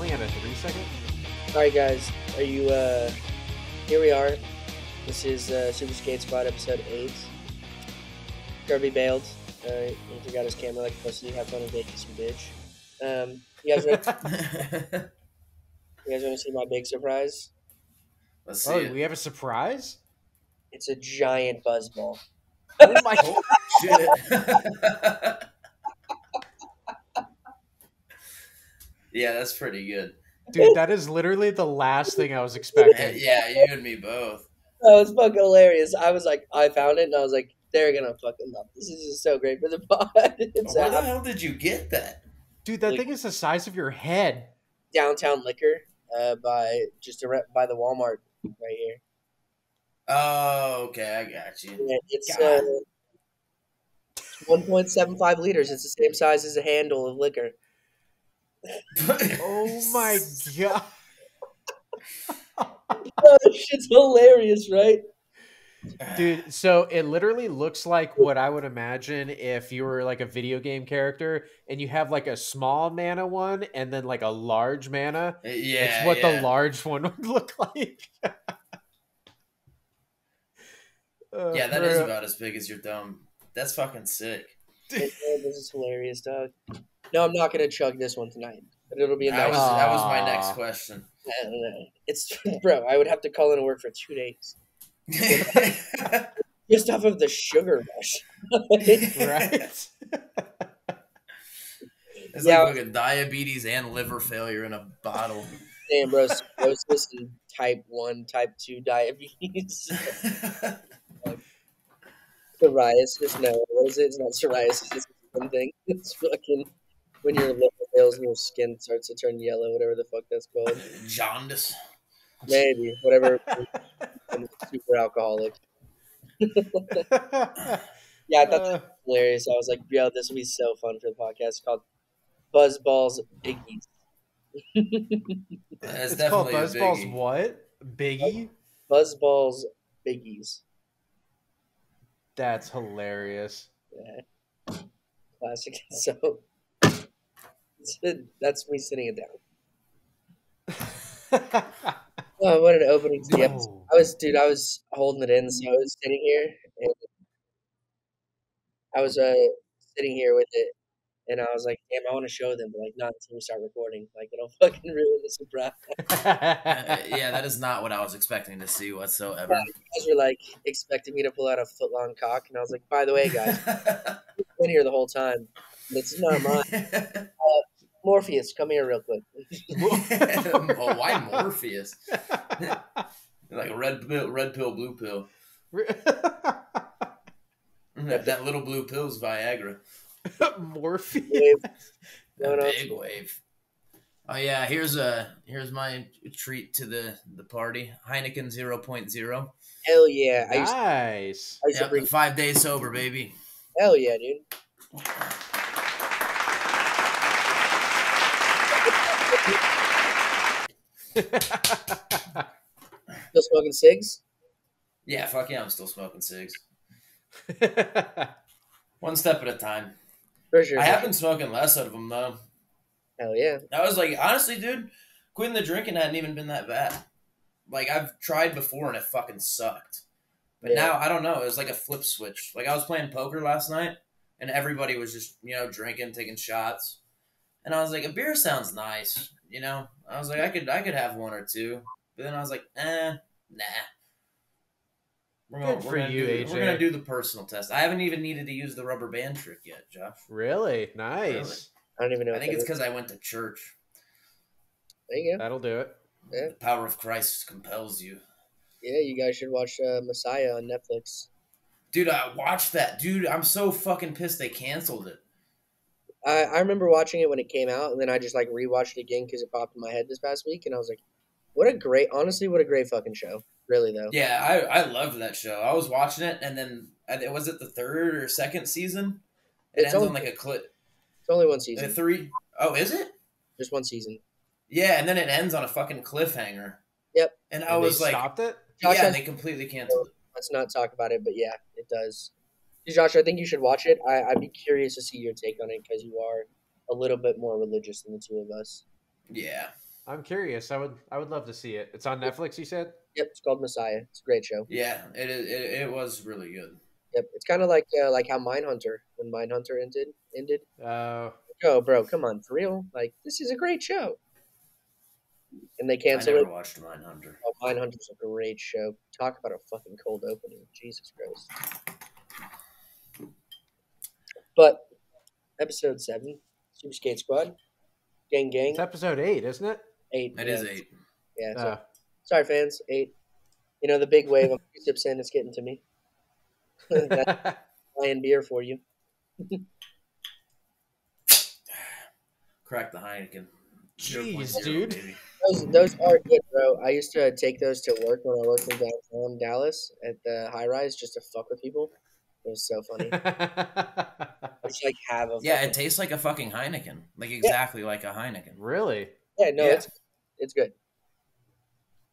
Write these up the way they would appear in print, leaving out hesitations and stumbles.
only had a 3-second. All right, guys. Are you? Here we are. This is Super Skate Squad episode 8. Kirby bailed. He forgot his camera like pussy. Have fun with Vegas, you bitch. You guys want to see my big surprise? Let's see. Oh, we have a surprise? It's a giant buzzball. Oh my Oh, shit. Yeah, that's pretty good. Dude, that is literally the last thing I was expecting. Yeah, you and me both. That was fucking hilarious. I was like, I found it and I was like, they're gonna fucking love this. This is so great for the pod. It's Where the hell did you get that? Dude, that thing is the size of your head. Downtown Liquor by the Walmart right here. Oh, okay, I got you. Yeah, it's God. 1.75 liters. It's the same size as a handle of liquor. Oh my god. Oh, this shit's hilarious, right? Dude, so it literally looks like what I would imagine if you were like a video game character and you have like a small mana one and then like a large mana. Yeah, It's what the large one would look like. Yeah, that is about as big as your thumb. That's fucking sick. This is hilarious, dog. No, I'm not gonna chug this one tonight, but it'll be a That nice. was my next question. It's bro. I would have to call into work for 2 days just off of the sugar rush. Right? It's Yeah. like fucking diabetes and liver failure in a bottle. Damn, bro, cirrhosis and type 1, type 2 diabetes. Psoriasis? No, what is it? It's not psoriasis. It's something. It's fucking when your liver fails and your skin starts to turn yellow, whatever the fuck that's called. Jaundice. Maybe whatever. I'm super alcoholic. Yeah, I thought that was hilarious. I was like, yo, this will be so fun for the podcast. It's called Buzzballs Biggies. That's It's called definitely a Buzzballs biggie. what? Biggie? Buzzballs Biggies. That's hilarious. Yeah. Classic. So that's me sitting it down. Oh, what an opening to the episode. No. I was holding it in, so I was sitting here, and I was sitting here with it, and I was like, damn, I want to show them, but like, not until we start recording. Like, it'll fucking ruin the surprise. Yeah, that is not what I was expecting to see whatsoever. You guys were like expecting me to pull out a foot-long cock, and I was like, by the way, guys, I've been here the whole time. This is not mine. Morpheus, come here real quick. Oh, why Morpheus? Like a red pill, blue pill. That little blue pill's Viagra. Morpheus. Going on. Big wave. Oh yeah, here's my treat to the party. Heineken 0.0. Hell yeah. I used Nice. to Yep, bring. 5 days sober, baby. Hell yeah, dude. Still smoking cigs? Yeah, fuck yeah, I'm still smoking cigs. One step at a time. For sure. I have been smoking less of them though. Hell yeah. I was like, honestly, dude, quitting the drinking hadn't even been that bad. Like I've tried before and it fucking sucked. But Yeah. now I don't know. It was like a flip switch. Like I was playing poker last night and everybody was just drinking, taking shots, and I was like, a beer sounds nice. I was like, I could have one or two, but then I was like, nah. Good for you, AJ. We're gonna do the personal test. I haven't even needed to use the rubber band trick yet, Josh. Really? Nice. Really? I don't even know. I what think that it's is. because I went to church. There you go. That'll do it. Yeah. The power of Christ compels you. Yeah, you guys should watch Messiah on Netflix. Dude, I watched that. Dude, I'm so fucking pissed they canceled it. I remember watching it when it came out, and then I just like rewatched it again because it popped in my head this past week, and I was like, what a great fucking show. Really, though. Yeah, I loved that show. I was watching it, and then, was it the third or second season? It It's ends on only- like a clip. It's only one season. 3? Oh, is it? Just one season. Yeah, and then it ends on a fucking cliffhanger. Yep. And I And was they like, stopped it? Josh yeah, has- they completely canceled it. Let's not talk about it, but yeah, it does. Josh, I think you should watch it. I'd be curious to see your take on it because you are a little bit more religious than the two of us. Yeah. I'm curious. I would love to see it. It's on Netflix, you said? Yep, it's called Messiah. It's a great show. Yeah, it was really good. Yep, it's kind of like how Mindhunter when Mindhunter ended. Uh, Oh, bro, come on, for real? Like this is a great show, and they I cancel never it. watched Mindhunter. Oh, Mindhunter's a great show. Talk about a fucking cold opening, Jesus Christ. But episode 7, Super Skate Squad, gang it's gang, episode 8, isn't it? 8. It Yeah, is 8. yeah. So sorry, fans, 8. You know the big wave of sips in, it's getting to me. That's Lion beer for you. Crack the Heineken. Jeez, 0.0, dude. baby. Those are good, bro. I used to take those to work when I worked in downtown Dallas at the high rise just to fuck with people. It was so funny. I just like have a Yeah, fucking, it tastes like a fucking Heineken. Like exactly like a Heineken. Really? yeah, no, Yeah. it's good,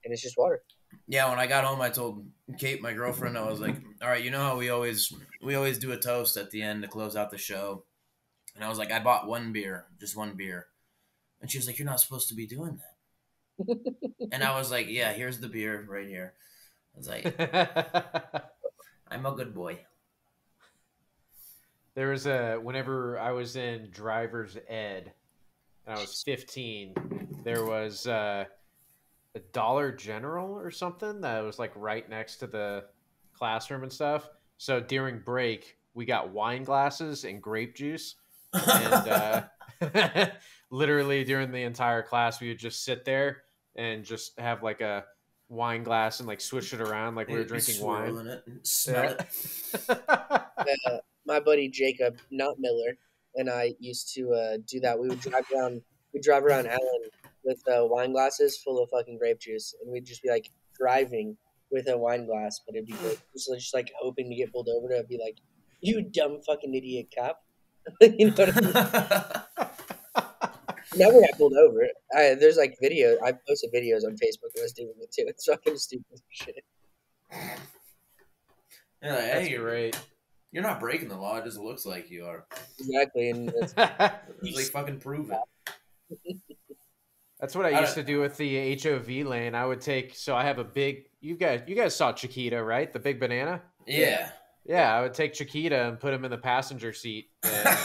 and it's just water. Yeah, when I got home I told Kate, my girlfriend, I was like, all right, you know how we always do a toast at the end to close out the show. And I was like, I bought one beer, just one beer. And she was like, you're not supposed to be doing that. And I was like, yeah, here's the beer right here. I was like, I'm a good boy. There was whenever I was in driver's ed and I was 15, there was a Dollar General or something that was like right next to the classroom and stuff. So during break, we got wine glasses and grape juice. And literally during the entire class, we would just sit there and just have like a wine glass and like switch it around like we were drinking wine. Swirling it and smell it. My buddy Jacob, not Miller, and I used to do that. We would drive around Allen with wine glasses full of fucking grape juice, and we'd just be like driving with a wine glass, but it'd be great. Just like hoping to get pulled over to be like, you dumb fucking idiot cop. You know what I mean? Never got pulled over. There's like videos. I posted videos on Facebook of us doing it too. It's fucking stupid as shit. You're like, That's hey, great. you're not breaking the law. It just looks like you are. Exactly, and it's, Just like fucking prove it. That's what I used to do with the HOV lane. I would take, so I have a big, you guys saw Chiquita, right? The big banana? Yeah. Yeah, I would take Chiquita and put him in the passenger seat. And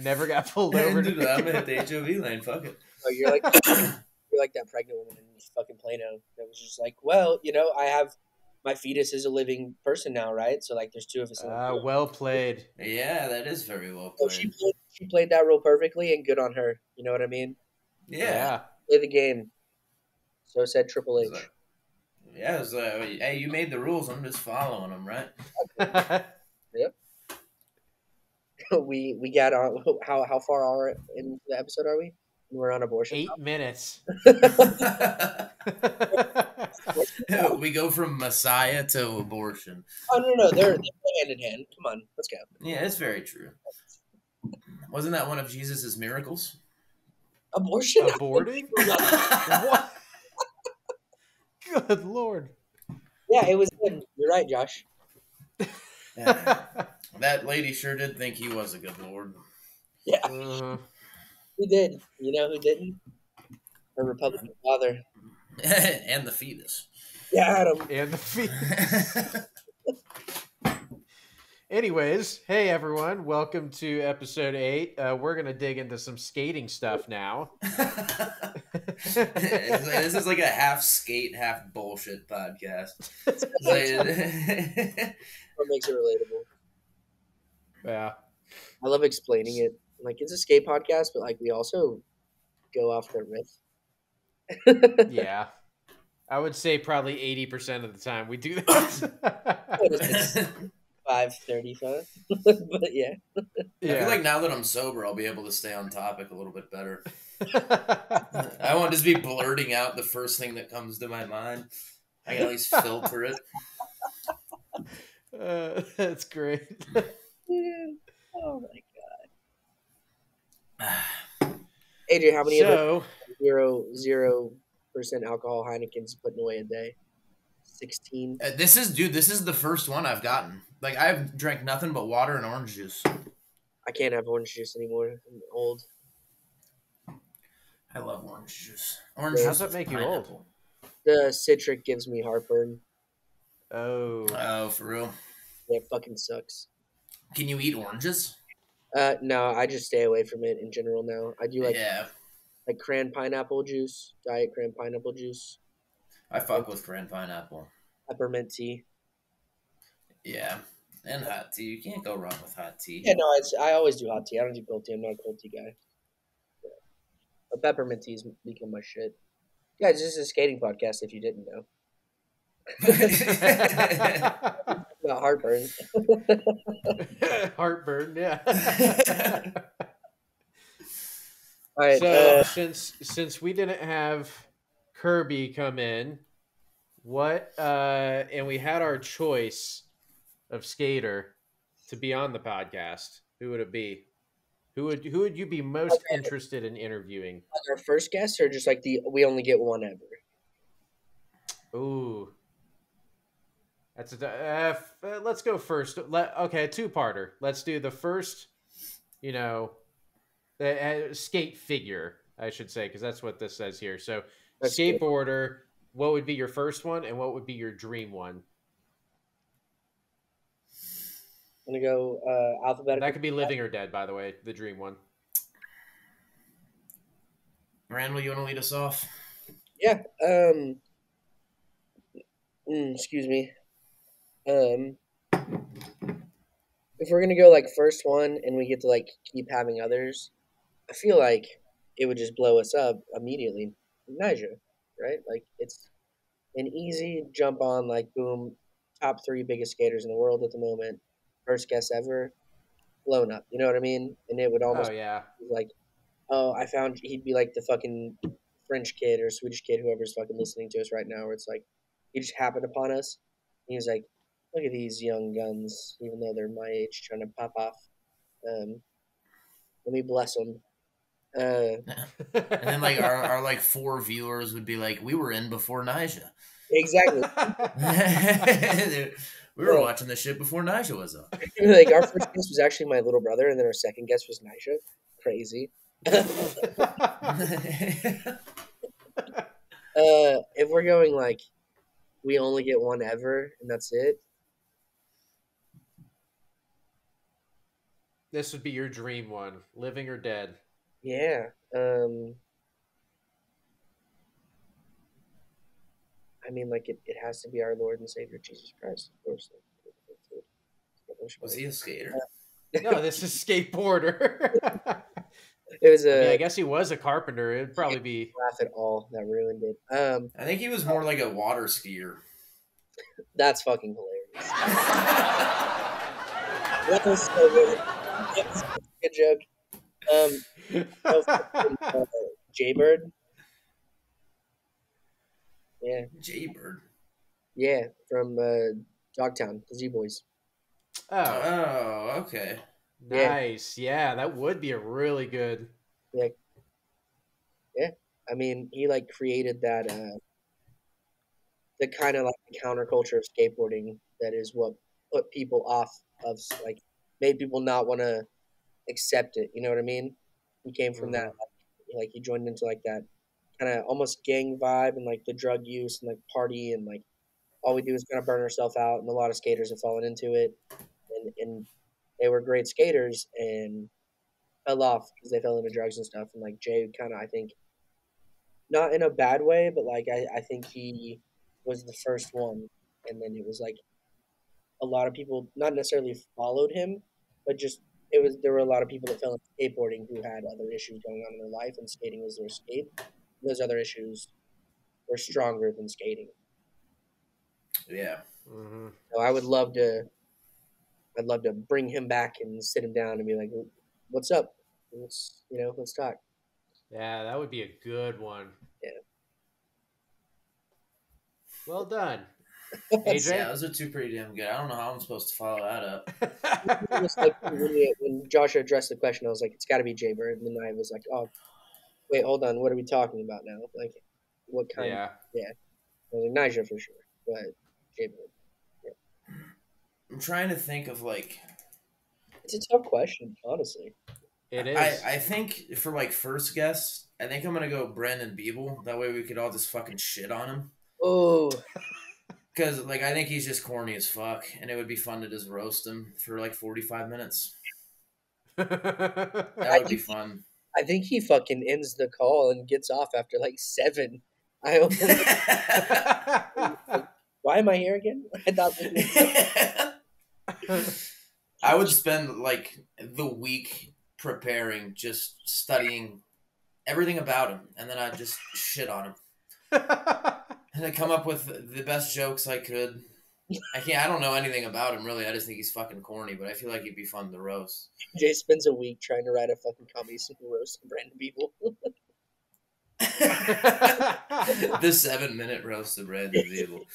never got pulled over. Dude, I'm gonna hit the HOV lane. Fuck it. oh, you're like that pregnant woman in fucking Plano that was just like, well, you know, I have my fetus is a living person now, right? So like, there's 2 of us. Well played. Yeah, that is very well So played. she played that role perfectly, and good on her. You know what I mean? Yeah. Play the game. So said Triple H. Yeah, so, hey, you made the rules. I'm just following them, right? Yep. we got on. How far are in the episode are we? We're on abortion. 8 minutes. We go from Messiah to abortion. Oh no, they're hand in hand. Come on, let's go. Yeah, it's very true. Wasn't that one of Jesus's miracles? Abortion? Aborting? What? Good Lord. Yeah, it was good. You're right, Josh. Yeah. That lady sure did think he was a good Lord. Yeah, Uh, he did. You know who didn't? Her Republican father. And the fetus. Yeah, Adam. and the feet. Anyways, hey everyone, welcome to episode 8. We're gonna dig into some skating stuff now. This is like a half skate, half bullshit podcast. What makes it relatable? Yeah. I love explaining it. Like it's a skate podcast, but like we also go off the riff. Yeah. I would say probably 80% of the time we do that. 5:35. But yeah. I feel like now that I'm sober, I'll be able to stay on topic a little bit better. I won't just be blurting out the first thing that comes to my mind. I can at least filter it. That's great. Oh my god. AJ, how many of So, 0% alcohol Heineken's putting away a day? 16. This is the first one I've gotten. Like, I've drank nothing but water and orange juice. I can't have orange juice anymore. I'm old. I love orange juice. Orange Yeah. How's juice that with make you old? pineapple. The citric gives me heartburn. Oh, Oh, for real? Yeah, it fucking sucks. Can you eat oranges? No, I just stay away from it in general now. I do Yeah, like cran pineapple juice, diet cran pineapple juice, I and fuck with cran pineapple. peppermint tea. Yeah, and hot tea. You can't go wrong with hot tea. Yeah, no, I always do hot tea. I don't do cold tea. I'm not a cold tea guy. But peppermint tea's become my shit. Guys, this is a skating podcast. If you didn't know, about heartburn. heartburn. Yeah. All right. So since we didn't have Kirby come in, what and we had our choice of skater to be on the podcast, who would it be? Who would you be most interested in interviewing? Our first guest, or just like we only get one ever. Ooh, that's let's go first. Okay, two-parter. Let's do the first. You know, skate figure, I should say, because that's what this says here. So, That's good. skateboarder. What would be your first one, and what would be your dream one? I'm gonna go alphabetical. That could be living or dead, by the way. The dream one. Randall, you want to lead us off? Yeah. Excuse me. If we're gonna go like first one and we get to like keep having others, I feel like it would just blow us up immediately. Niger, right? Like it's an easy jump on, like boom, top three biggest skaters in the world at the moment, first guest ever, blown up. You know what I mean? And it would Oh almost yeah. be like, oh, I found he'd be like the fucking French kid or Swedish kid, whoever's fucking listening to us right now, where it's like he just happened upon us. And he was like, look at these young guns, even though they're my age, trying to pop off. Let me bless them. And then like our like 4 viewers would be like, we were in before Nija. Exactly. We were watching this shit before Nija was up. Like our first guest was actually my little brother, and then our second guest was Nisha. Crazy. If we're going like we only get one ever and that's it. This would be your dream one, living or dead. Yeah. I mean, like it has to be our Lord and Savior Jesus Christ, of course. Was he a skater? No, this is skateboarder. It was I guess he was a carpenter. It'd probably be laugh at all that ruined it. I think he was more like a water skier. That's fucking hilarious. That was so good. That was a good joke. Jaybird. Yeah. Jaybird. Yeah, from Dogtown, the Z Boys. Oh, Oh, okay. nice. Yeah, that would be a really good. Yeah. I mean, he like created that the kind of like the counterculture of skateboarding that is what put people off of like made people not want to accept it. You know what I mean? He came from that like he joined into like that kind of almost gang vibe and like the drug use and like party and like all we do is kind of burn ourselves out, and a lot of skaters have fallen into it, and they were great skaters and fell off because they fell into drugs and stuff. And like Jay kind of, I think, not in a bad way, but like I think he was the first one, and then it was like a lot of people not necessarily followed him, but just it was there were a lot of people that fell into skateboarding who had other issues going on in their life, and skating was their escape. Those other issues were stronger than skating. Yeah. Mm-hmm. So I'd love to bring him back and sit him down and be like, "What's up? Let's talk." Yeah, that would be a good one. Yeah. Well done, Yeah, AJ. those are two pretty damn good. I don't know how I'm supposed to follow that up. It was like when Joshua addressed the question, I was like, "It's got to be Jay Bird," and then I was like, "Oh, wait, hold on, what are we talking about now? Like, what kind?" Yeah. I was like, "Nigel for sure," but Jay Bird. I'm trying to think of like It's a tough question, honestly. It I is. I think for like first guess, I think I'm gonna go Brandon Beeble. That way we could all just fucking shit on him. Oh, Because like I think he's just corny as fuck, and it would be fun to just roast him for like 45 minutes. That I would be think fun. I think he fucking ends the call and gets off after like 7. I almost like, why am I here again? I thought this was I would spend like the week preparing, just studying everything about him, and then I'd just shit on him, and I'd come up with the best jokes I could. I don't know anything about him really. I just think he's fucking corny, but I feel like he'd be fun to roast. Jay spends a week trying to write a fucking comedy super roast of random people. The 7-minute roast of Brandon Beeble.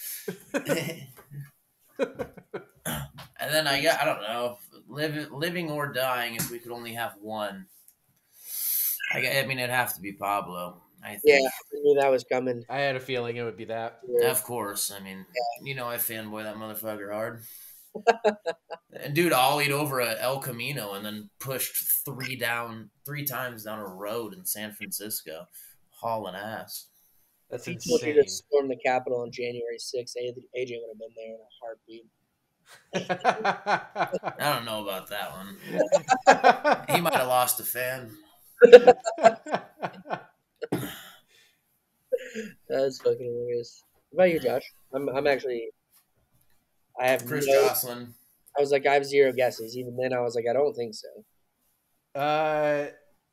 And then I don't know, living or dying. If we could only have one, I mean, it'd have to be Pablo. I Yeah, think. I knew that was coming. I had a feeling it would be that. Of course. I mean, I fanboy that motherfucker hard. And dude ollied over a El Camino and then pushed three times down a road in San Francisco, hauling ass. That's If he told you to insane. storm the Capitol on January 6th, AJ would have been there in a heartbeat. I don't know about that one. He might have lost a fan. That's fucking hilarious. What about you, Josh? I'm actually. I have Chris no. Jocelyn. I was like, I have 0 guesses. Even then, I was like, I don't think so.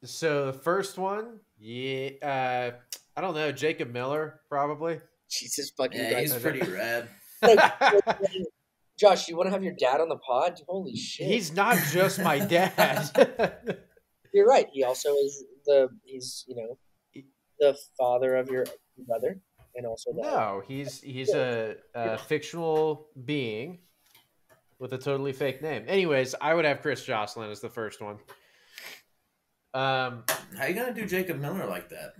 So the first one, yeah, I don't know, Jacob Miller, probably. Jesus fucking Yeah, Christ. he's pretty rad. Josh, you want to have your dad on the pod? Holy shit! He's not just my dad. You're right. He also is he's the father of your brother, and also the No, he's a fictional being with a totally fake name. Anyways, I would have Chris Jocelyn as the first one. How you gonna do Jacob Miller like that?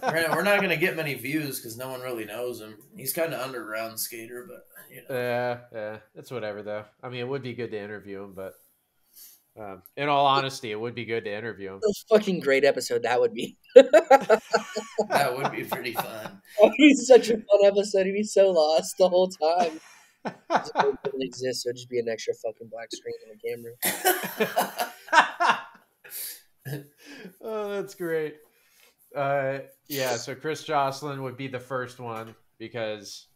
We're not gonna get many views because no one really knows him. He's kind of underground skater, but Yeah, it's whatever though. I mean, it would be good to interview him, but in all honesty, it would be good to interview him. a fucking great episode that would be. that would be pretty fun. It would be such a fun episode. He'd be so lost the whole time. It doesn't exist, so it'd just be an extra fucking black screen on the camera. Oh, that's great. Yeah, so Chris Jocelyn would be the first one because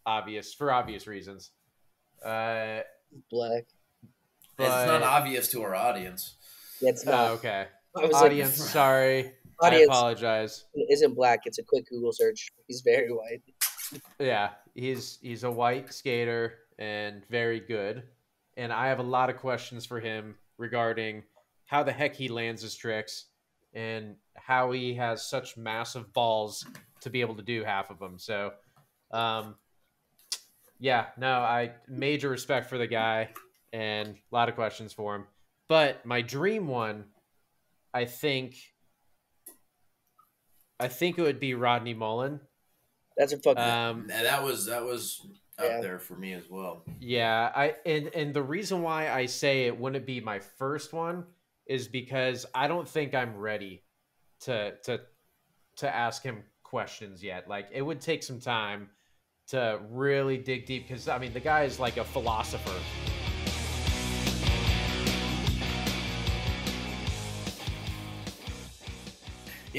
for obvious reasons. Black. It's not obvious to our audience. Yeah, it's not. Okay. Audience, sorry. Audience. I apologize. It isn't black. It's a quick Google search. He's very white. Yeah, he's a white skater and very good. And I have a lot of questions for him regarding how the heck he lands his tricks and how he has such massive balls to be able to do half of them. So, I major respect for the guy and a lot of questions for him. But my dream one, I think it would be Rodney Mullen. That's a fucking. That was up there for me as well. Yeah, and the reason why I say it wouldn't be my first one is because I don't think I'm ready to ask him questions yet. Like, it would take some time to really dig deep because I mean the guy is like a philosopher.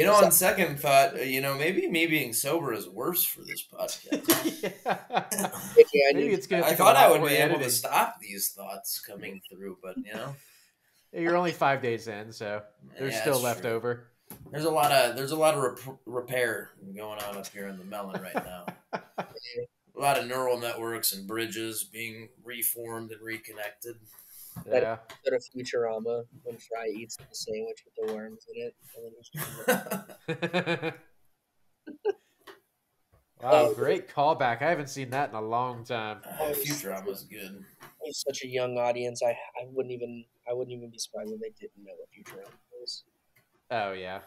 On second thought, maybe me being sober is worse for this podcast. Yeah. Maybe it's good. I thought I would be able to stop these thoughts coming through, but you're only 5 days in, so there's still left over. There's a lot of repair going on up here in the melon right now. A lot of neural networks and bridges being reformed and reconnected. Yeah. Sort of Futurama when Fry eats the sandwich with the worms in it. And then Wow, great callback. I haven't seen that in a long time. Futurama's good. He's such a young audience. I wouldn't even be surprised if they didn't know what Futurama was. Oh yeah.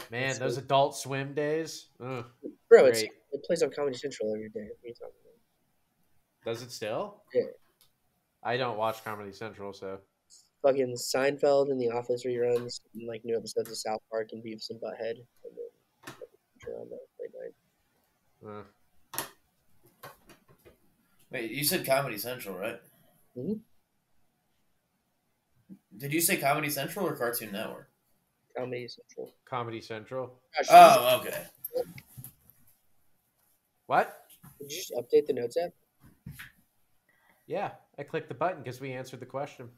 Man, those Adult Swim days. Ugh, bro, it plays on Comedy Central every day. What are you talking about? Does it still? Yeah. I don't watch Comedy Central, so fucking Seinfeld and The Office reruns, and like new episodes of South Park and Beavis and Butthead, and then on the late night. Wait, you said Comedy Central, right? Mm-hmm. Did you say Comedy Central or Cartoon Network? Comedy Central. Comedy Central. Gosh, Oh, okay. What? Did you just update the notes app? Yeah, I clicked the button because we answered the question.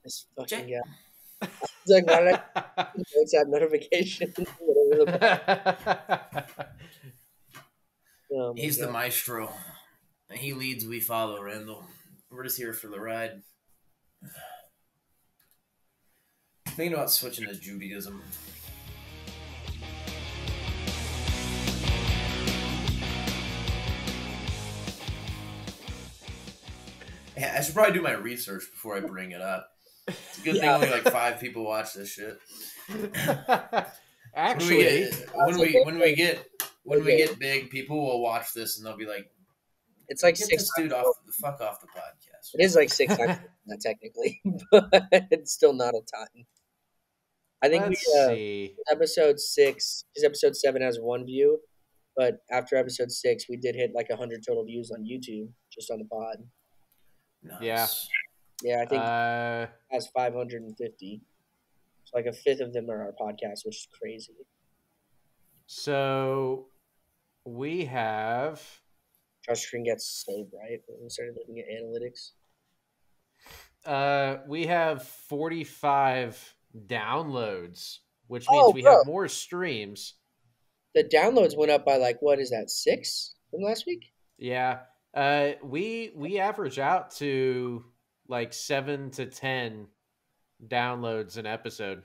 This fucking guy. I was like, why did I notes app notification? Oh, He's the maestro. He leads, we follow, Randall. We're just here for the ride. Thinking about switching to Judaism. Yeah, I should probably do my research before I bring it up. It's a good thing only like 5 people watch this shit. Actually, when we get big, people will watch this and they'll be like, it's like "Get 6 this dude off the fuck off the podcast." It is like 6 times that technically, but it's still not a ton. I think let's see. Episode 6, because episode 7 has 1 view, but after episode 6, we did hit like 100 total views on YouTube just on the pod. Nice. Yeah, I think it has 550. So like a fifth of them are our podcast, which is crazy. So we have. Josh screen gets so bright when we started looking at analytics. We have 45 downloads, which means we have more streams. The downloads went up by like, what is that, 6 from last week? Yeah. We average out to like 7 to 10 downloads an episode.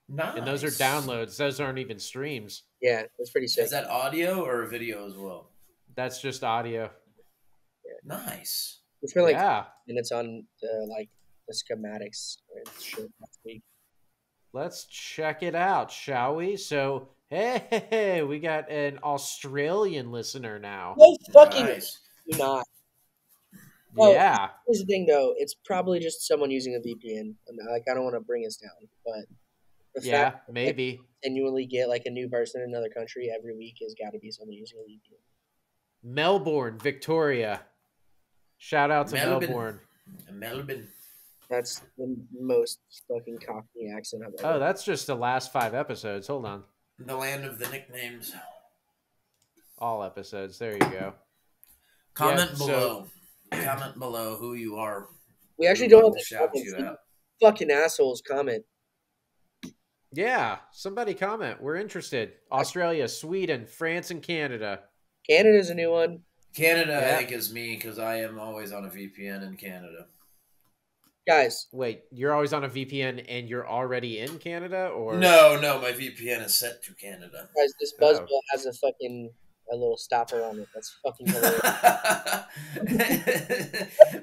Nice. And those are downloads. Those aren't even streams. Yeah, that's pretty sick. Is that audio or video as well? That's just audio. Yeah. Nice. We spent like minutes on the schematics last week. Let's check it out, shall we? So, hey, we got an Australian listener now. No fucking do not. Yeah. Here's the thing, though. It's probably just someone using a VPN. Like, I don't want to bring us down, but the fact that, maybe like, continually get like a new person in another country every week has got to be someone using a VPN. Melbourne, Victoria. Shout out to Melbourne. Melbourne. That's the most fucking Cockney accent I've ever. Oh, that's just the last 5 episodes. Hold on. The land of the nicknames. All episodes. There you go. Comment below. Comment below who you are. We actually don't have to shout you out. Fucking assholes comment. Yeah, somebody comment. We're interested. Australia, Sweden, France, and Canada. Canada's a new one. Canada, I think, is me because I am always on a VPN in Canada. Guys. Wait, you're always on a VPN and you're already in Canada? Or No, my VPN is set to Canada. Guys, this buzzball has a little stopper on it. That's fucking hilarious.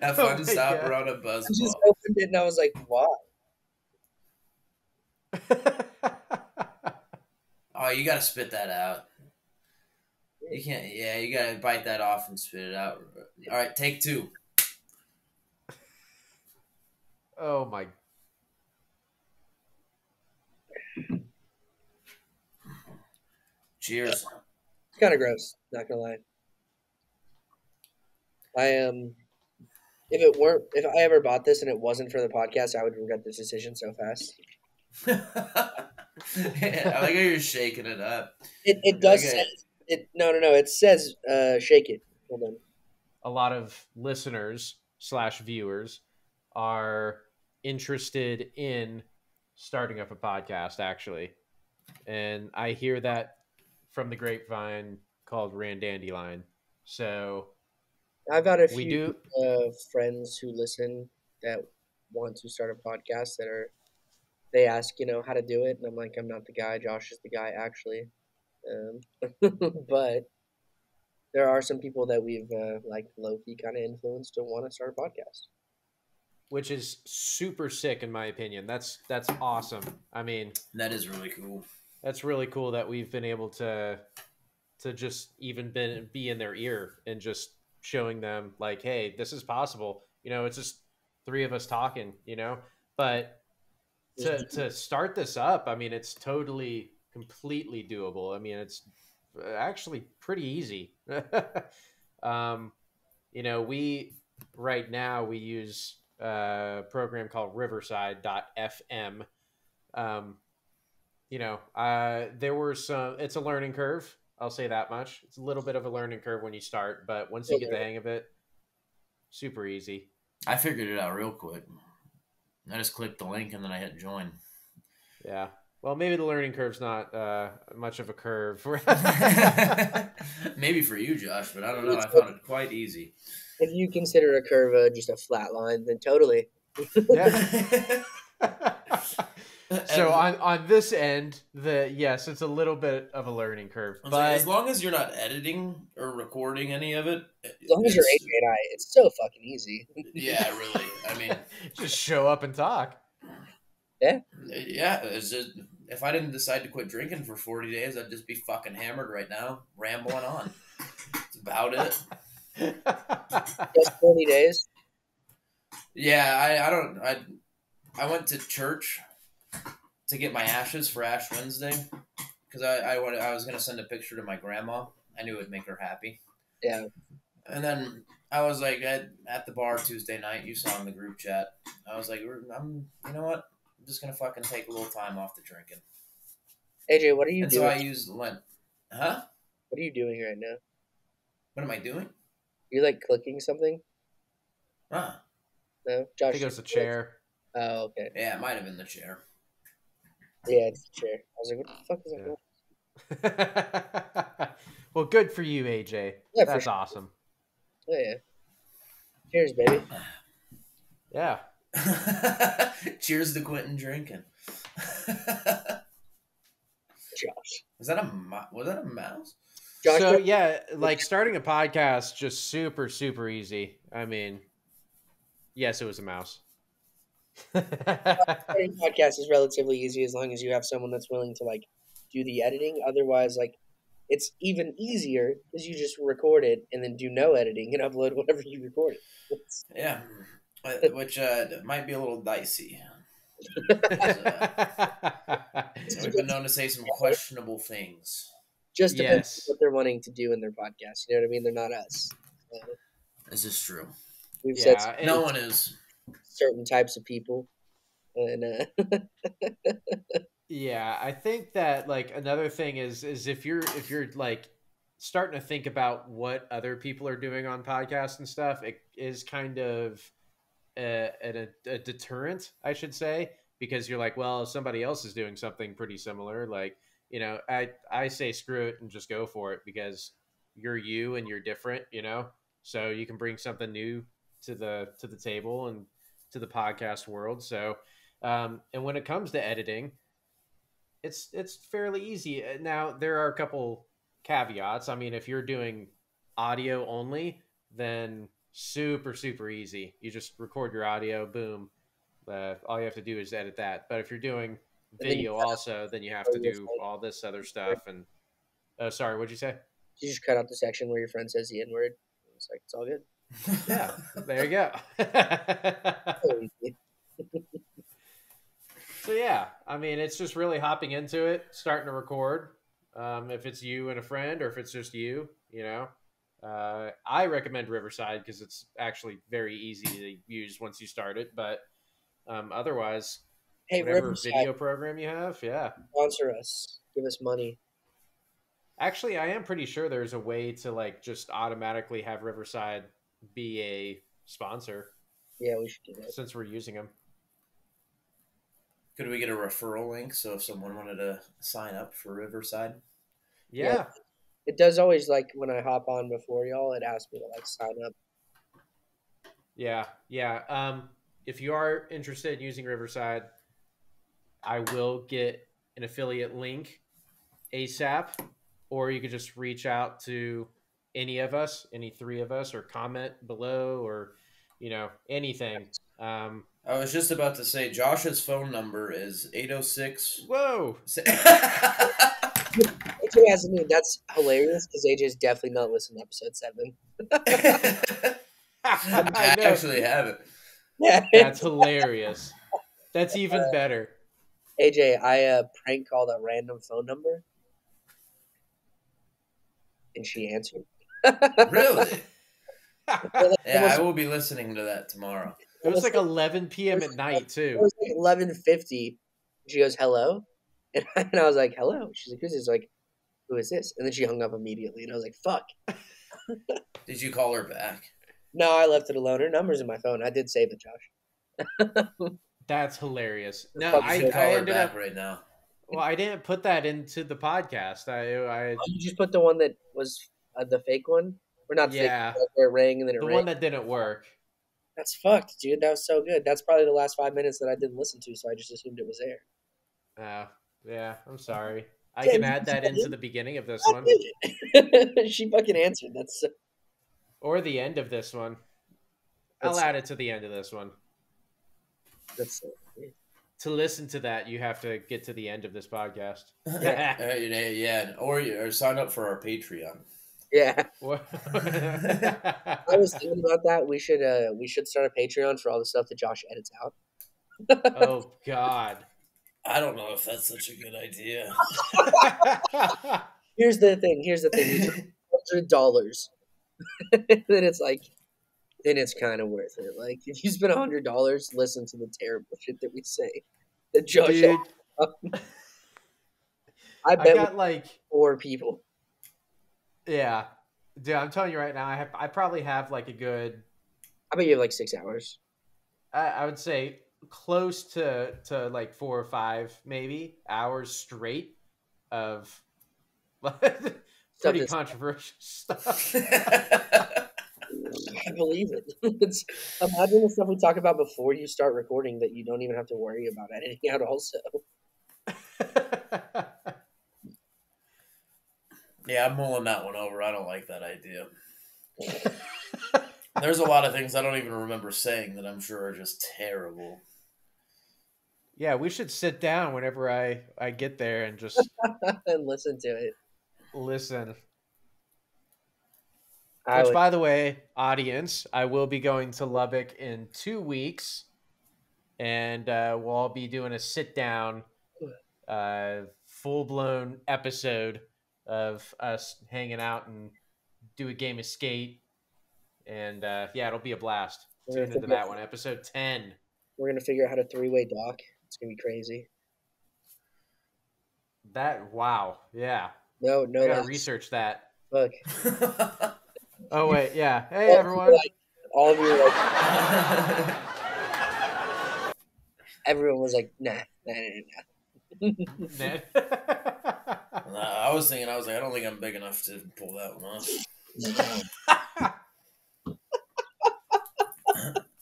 A fun stopper on a buzzball. I just opened it and I was like, why? Oh, you gotta spit that out. You can't. Yeah, you gotta bite that off and spit it out. All right, take 2. Oh my. Cheers. It's kind of gross, not gonna lie. If I ever bought this and it wasn't for the podcast, I would regret this decision so fast. Yeah, I like how you're shaking it up. It does say it. No. It says shake it. Hold on. A lot of listeners / viewers are interested in starting up a podcast, actually, and I hear that from the grapevine called Randandelion. So I've got a few friends who listen that want to start a podcast they ask, how to do it. And I'm like, I'm not the guy. Josh is the guy, actually. But there are some people that we've low-key kind of influenced to want to start a podcast. Which is super sick in my opinion. That's awesome. I mean, that is really cool. That's really cool that we've been able to just even be in their ear and just showing them like, hey, this is possible. It's just 3 of us talking, But to start this up, I mean, it's totally completely doable. I mean, it's actually pretty easy. We right now we use a program called Riverside.fm. Um, there were some. It's a learning curve. I'll say that much. It's a little bit of a learning curve when you start, but once you get the hang of it, super easy. I figured it out real quick. I just clicked the link and then I hit join. Yeah. Well, maybe the learning curve's not much of a curve. Maybe for you, Josh, but I don't know. I found it quite easy. If you consider a curve just a flat line, then totally. Yeah. So on this end, yes, it's a little bit of a learning curve. But like, as long as you're not editing or recording any of it, as long as you're AJ and I, it's so fucking easy. Yeah, really. I mean, just show up and talk. Yeah. Yeah. It's just, if I didn't decide to quit drinking for 40 days, I'd just be fucking hammered right now, rambling on. That's about it. Just 40 days? Yeah, I went to church to get my ashes for Ash Wednesday because I was going to send a picture to my grandma. I knew it would make her happy. Yeah. And then I was like at the bar Tuesday night. You saw in the group chat. I was like, you know what? I'm just going to fucking take a little time off the drinking. AJ, what are you doing? So I used Lent. Huh? What are you doing right now? What am I doing? You're like clicking something? Huh. No? Josh? I think it was a chair. Oh, okay. Yeah, it might have been the chair. Yeah, it's the chair. I was like, what the fuck is that? Well, good for you, AJ. Yeah, that's awesome. Oh, yeah. Cheers, baby. Yeah. Cheers to quitting drinking. Josh. Was that a mouse? Josh, so yeah, like starting a podcast, just super, super easy. I mean, yes, it was a mouse. Starting a podcast is relatively easy as long as you have someone that's willing to like do the editing. Otherwise, like it's even easier because you just record it and then do no editing and upload whatever you recorded. Yeah, which might be a little dicey. We've been known to say some questionable things. Just depends on what they're wanting to do in their podcast. You know what I mean? They're not us. This is true. We've said no one is. Certain types of people. And yeah, I think that like another thing is if you're like starting to think about what other people are doing on podcasts and stuff, it is kind of a deterrent, I should say, because you're like, well, if somebody else is doing something pretty similar, like, I say screw it and just go for it because you're you and you're different, so you can bring something new to the table and to the podcast world. So, and when it comes to editing, it's fairly easy. Now, there are a couple caveats. I mean, if you're doing audio only, then super, super easy. You just record your audio, boom. All you have to do is edit that. But if you're doing video also, then you have to do all this other stuff. And sorry, what'd you say? You just cut out the section where your friend says the N-word. It's like, it's all good. Yeah, there you go. So yeah, I mean, it's just really hopping into it, starting to record. If it's you and a friend, or if it's just you, I recommend Riverside because it's actually very easy to use once you start it. But otherwise, whatever Riverside video program you have, yeah, sponsor us, give us money. Actually, I am pretty sure there's a way to like just automatically have Riverside be a sponsor. Yeah, we should do that since we're using them. Could we get a referral link so if someone wanted to sign up for Riverside? Yeah. It does always, like, when I hop on before y'all, it asks me to, like, sign up. Yeah. If you are interested in using Riverside, I will get an affiliate link ASAP, or you could just reach out to any of us, any three of us, or comment below, or, anything. I was just about to say, Josh's phone number is 806. Whoa! AJ hasn't even. That's hilarious because AJ's definitely not listening to episode 7. I actually haven't. Yeah, that's hilarious. That's even better. AJ, I prank called a random phone number, and she answered. Really? Like, Yeah, I will be listening to that tomorrow. It was like almost 11 p.m. at night it too. was like 11:50. She goes, "Hello," and I was like, "Hello." She's like, "Who's this?" Like, "Who is this?" And then she hung up immediately, and I was like, "Fuck." Did you call her back? No, I left it alone. Her number's in my phone. I did save it, Josh. That's hilarious. No, Fuck, You I should call her ended back up. right now. Well, I didn't put that into the podcast. You just put the one that was the fake one, or not the fake Yeah, one, like where it rang and then it the rang. one that didn't work. That's fucked, dude. That was so good. That's probably the last 5 minutes that I didn't listen to, so I just assumed it was there. Oh, yeah. I'm sorry. I Damn, can add that into the beginning of this God one did it. She fucking answered. That's so, or the end of this one. I'll add it to the end of this one. that's so weird. To listen to that, you have to get to the end of this podcast. Yeah, or sign up for our Patreon. Yeah. What? I was thinking about that. We should start a Patreon for all the stuff that Josh edits out. Oh God. I don't know if that's such a good idea. Here's the thing. $100. Then it's like, then it's kind of worth it. Like if you spend $100, listen to the terrible shit that we say. That Josh, Dude, I I bet got like 4 people. yeah. Dude, I'm telling you right now, I probably have like a good I bet you have like 6 hours. I would say close to like 4 or 5 maybe hours straight of pretty that's- controversial stuff. I believe it. Imagine the stuff we talk about before you start recording that you don't even have to worry about editing out also. Yeah, I'm mulling that one over. I don't like that idea. There's a lot of things I don't even remember saying that I'm sure are just terrible. Yeah, we should sit down whenever I get there and just And listen to it. listen. I Which, would, by the way, audience, I will be going to Lubbock in 2 weeks, and we'll all be doing a sit-down, full-blown episode of us hanging out and do a game of skate. And, yeah, it'll be a blast. We're Tune gonna into that one, episode 10. we're gonna figure out how to 3-way dock. It's gonna be crazy. Wow, yeah. No, I gotta that's- research that. Fuck. Oh, wait, yeah. Hey, everyone. All of you were like, everyone was like, nah. Ned. I was like, I don't think I'm big enough to pull that one off.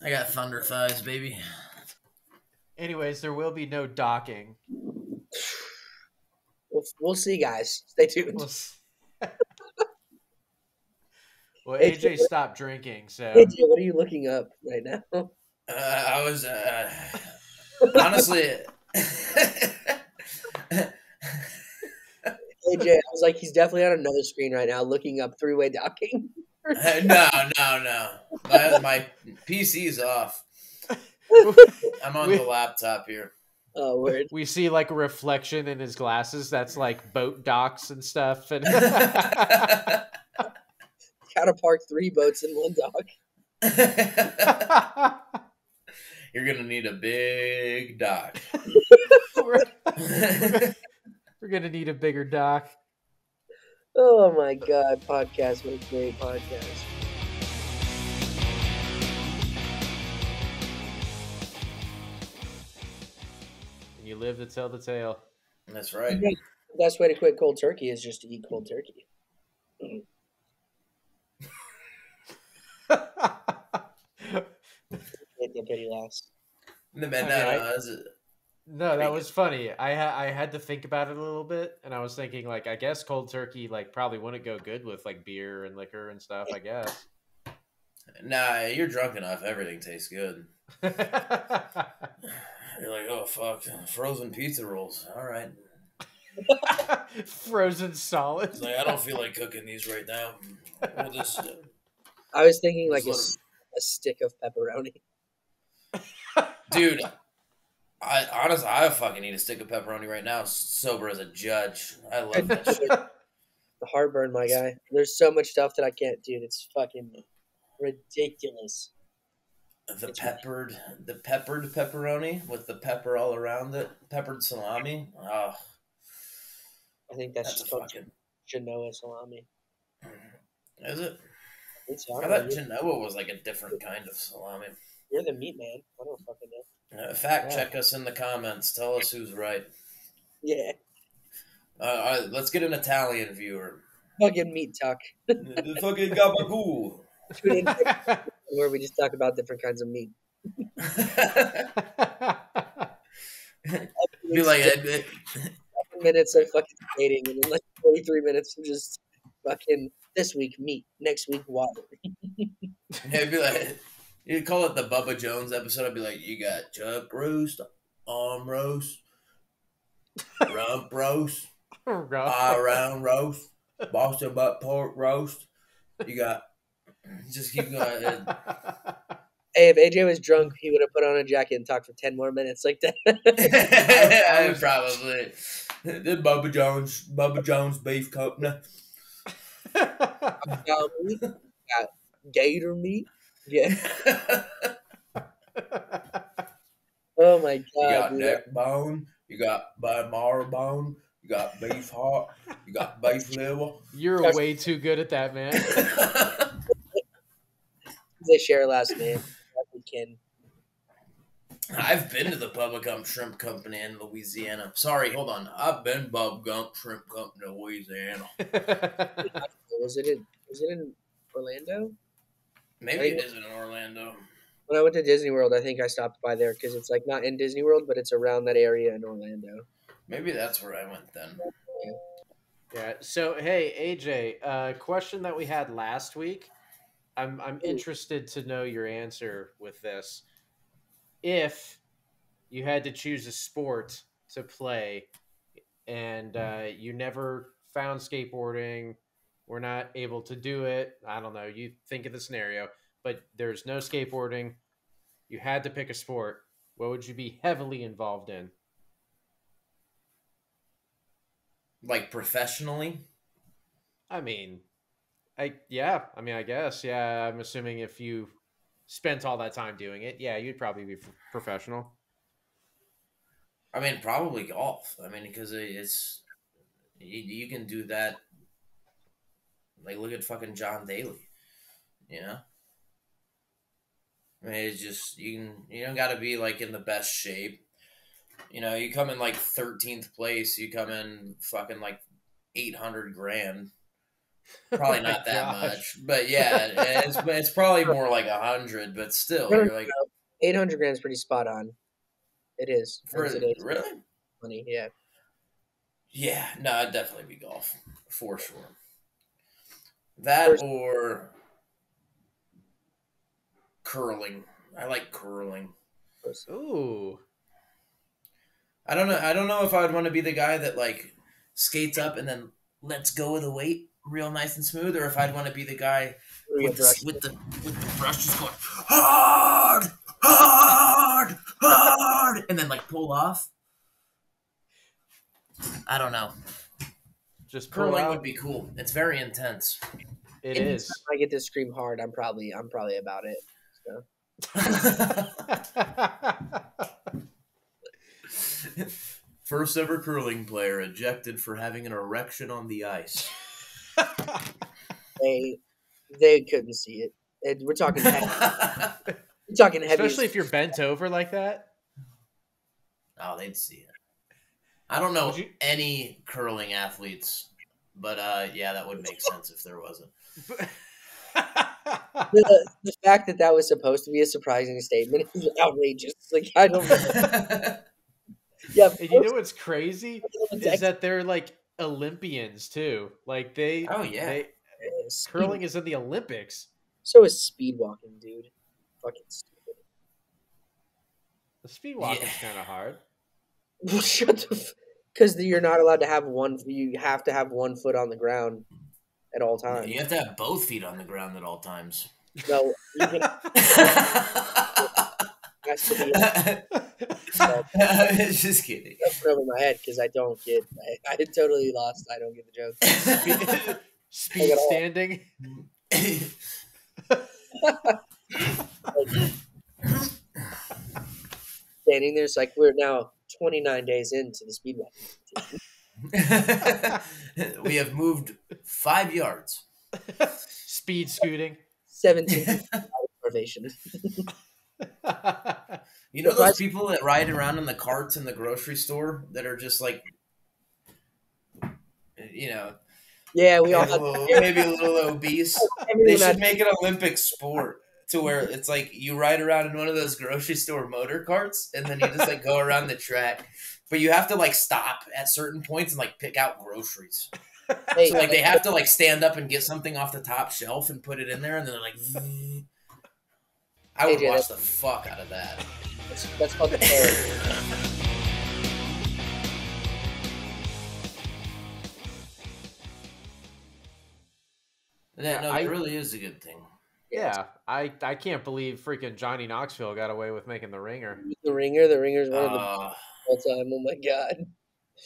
I got thunder thighs, baby. Anyways, there will be no docking. We'll see, guys. Stay tuned. Well, AJ stopped drinking, so AJ, what are you looking up right now? I was honestly. AJ, I was like, he's definitely on another screen right now, looking up 3-way docking. No. My PC's off. I'm on the laptop here. Oh, word. we see like a reflection in his glasses that's like boat docks and stuff. And Gotta park 3 boats in one dock. You're gonna need a big dock. we're gonna need a bigger dock. Oh my god, podcast. What a great podcast. And you live to tell the tale. That's right. The best way to quit cold turkey is just to eat cold turkey. The pity laughs. No, No, that was funny. I had to think about it a little bit, and I was thinking like I guess cold turkey like probably wouldn't go good with like beer and liquor and stuff. I guess. Nah, you're drunk enough. Everything tastes good. You're like, oh fuck, frozen pizza rolls. All right. Frozen solid. It's like I don't feel like cooking these right now. We'll just. I was thinking like Just a stick of pepperoni. Dude, I fucking eat a stick of pepperoni right now, sober as a judge. I love that shit. The heartburn, my guy. There's so much stuff that I can't do. It's fucking ridiculous. The It's peppered pepperoni with the pepper all around it, peppered salami. Oh, I think that's that's a just called fucking. Genoa salami. Is it? It's I I don't know. thought Genoa was like a different kind of salami. You're the meat man. I don't fucking know. Fact check us in the comments. Tell us who's right. Yeah, Let's get an Italian viewer. fucking meat talk. The fucking gabagool. Tune in where we just talk about different kinds of meat. Be like, 7 minutes of fucking dating, and then like 43 minutes of just fucking this week meat, next week water. it'd be like, you'd call it the Bubba Jones episode. I'd be like, you got chuck roast, arm roast, rump roast, round roast, Boston butt pork roast. You got, just keep going. Hey, if AJ was drunk, he would have put on a jacket and talked for 10 more minutes like that. I would probably. The Bubba Jones beef company. Meat, got gator meat. Yeah. Oh my god. You got dude. neck bone. You got marrow bone. You got beef heart. You got beef liver. You're way too good at that, man. They share a last name. We can. I've been to the Bubba Gump Shrimp Company in Louisiana. Sorry, hold on. I've been Bubba Gump Shrimp Company in Louisiana. Was it in Orlando? Maybe it is in Orlando. When I went to Disney World, I think I stopped by there because it's like not in Disney World, but it's around that area in Orlando. Maybe that's where I went then. Yeah. So hey, AJ, question that we had last week. I'm interested to know your answer with this. If you had to choose a sport to play, and you never found skateboarding, we're not able to do it. I don't know. You think of the scenario, but there's no skateboarding. You had to pick a sport. What would you be heavily involved in? Like professionally? I mean, I guess. Yeah, I'm assuming if you spent all that time doing it, yeah, you'd probably be professional. I mean, probably golf. I mean, because it's you can do that. Like, look at fucking John Daly. You know. I mean, it's just you don't got to be like in the best shape. You know, you come in like 13th place. You come in fucking like 800 grand. Probably not that much, but yeah, it's probably more like 100. But still, you're like 800 grand is pretty spot on. It is for today's really money. Yeah. Yeah, no, I'd definitely be golf for sure. That or curling. I like curling. Ooh. I don't know if I would want to be the guy that like skates up and then lets go of the weight real nice and smooth, or if I'd want to be the guy with the brush just going hard, and then like pull off. I don't know. Just curling would be cool. It's very intense. It is. If I get to scream hard, I'm probably about it. So. First ever curling player ejected for having an erection on the ice. They couldn't see it. We're talking heavy. We're talking heavy. Especially if you're bent over like that. Oh, they'd see it. I don't know any curling athletes, but yeah, that would make sense if there wasn't. The fact that was supposed to be a surprising statement is outrageous. Like, I don't know. Yeah, and you know what's crazy is that they're like Olympians too. Like they. Oh yeah. Curling is in the Olympics. So is speed walking, dude. Fucking stupid. The speed walking is kind of hard. Shut the. Because you're not allowed to have one. You have to have one foot on the ground at all times. You have to have both feet on the ground at all times. No, you can, Has to be. Just kidding. That's over my head because I don't get. I totally lost. I don't get the joke. Speed standing. Standing there's like we're now 29 days into the speed walking competition. We have moved 5 yards. Speed scooting. 17 motivation. You know those people that ride around in the carts in the grocery store that are just like, you know, Yeah, we all maybe a little obese. They should make an Olympic sport to where it's like you ride around in one of those grocery store motor carts and then you just like go around the track, but you have to like stop at certain points and like pick out groceries. Hey, so like they have to like stand up and get something off the top shelf and put it in there, and then they're like, I would watch the fuck out of that. That's called the terror. No, it really is a good thing. Yeah, I can't believe freaking Johnny Knoxville got away with making The Ringer. The Ringer's one of the all time. Oh my god.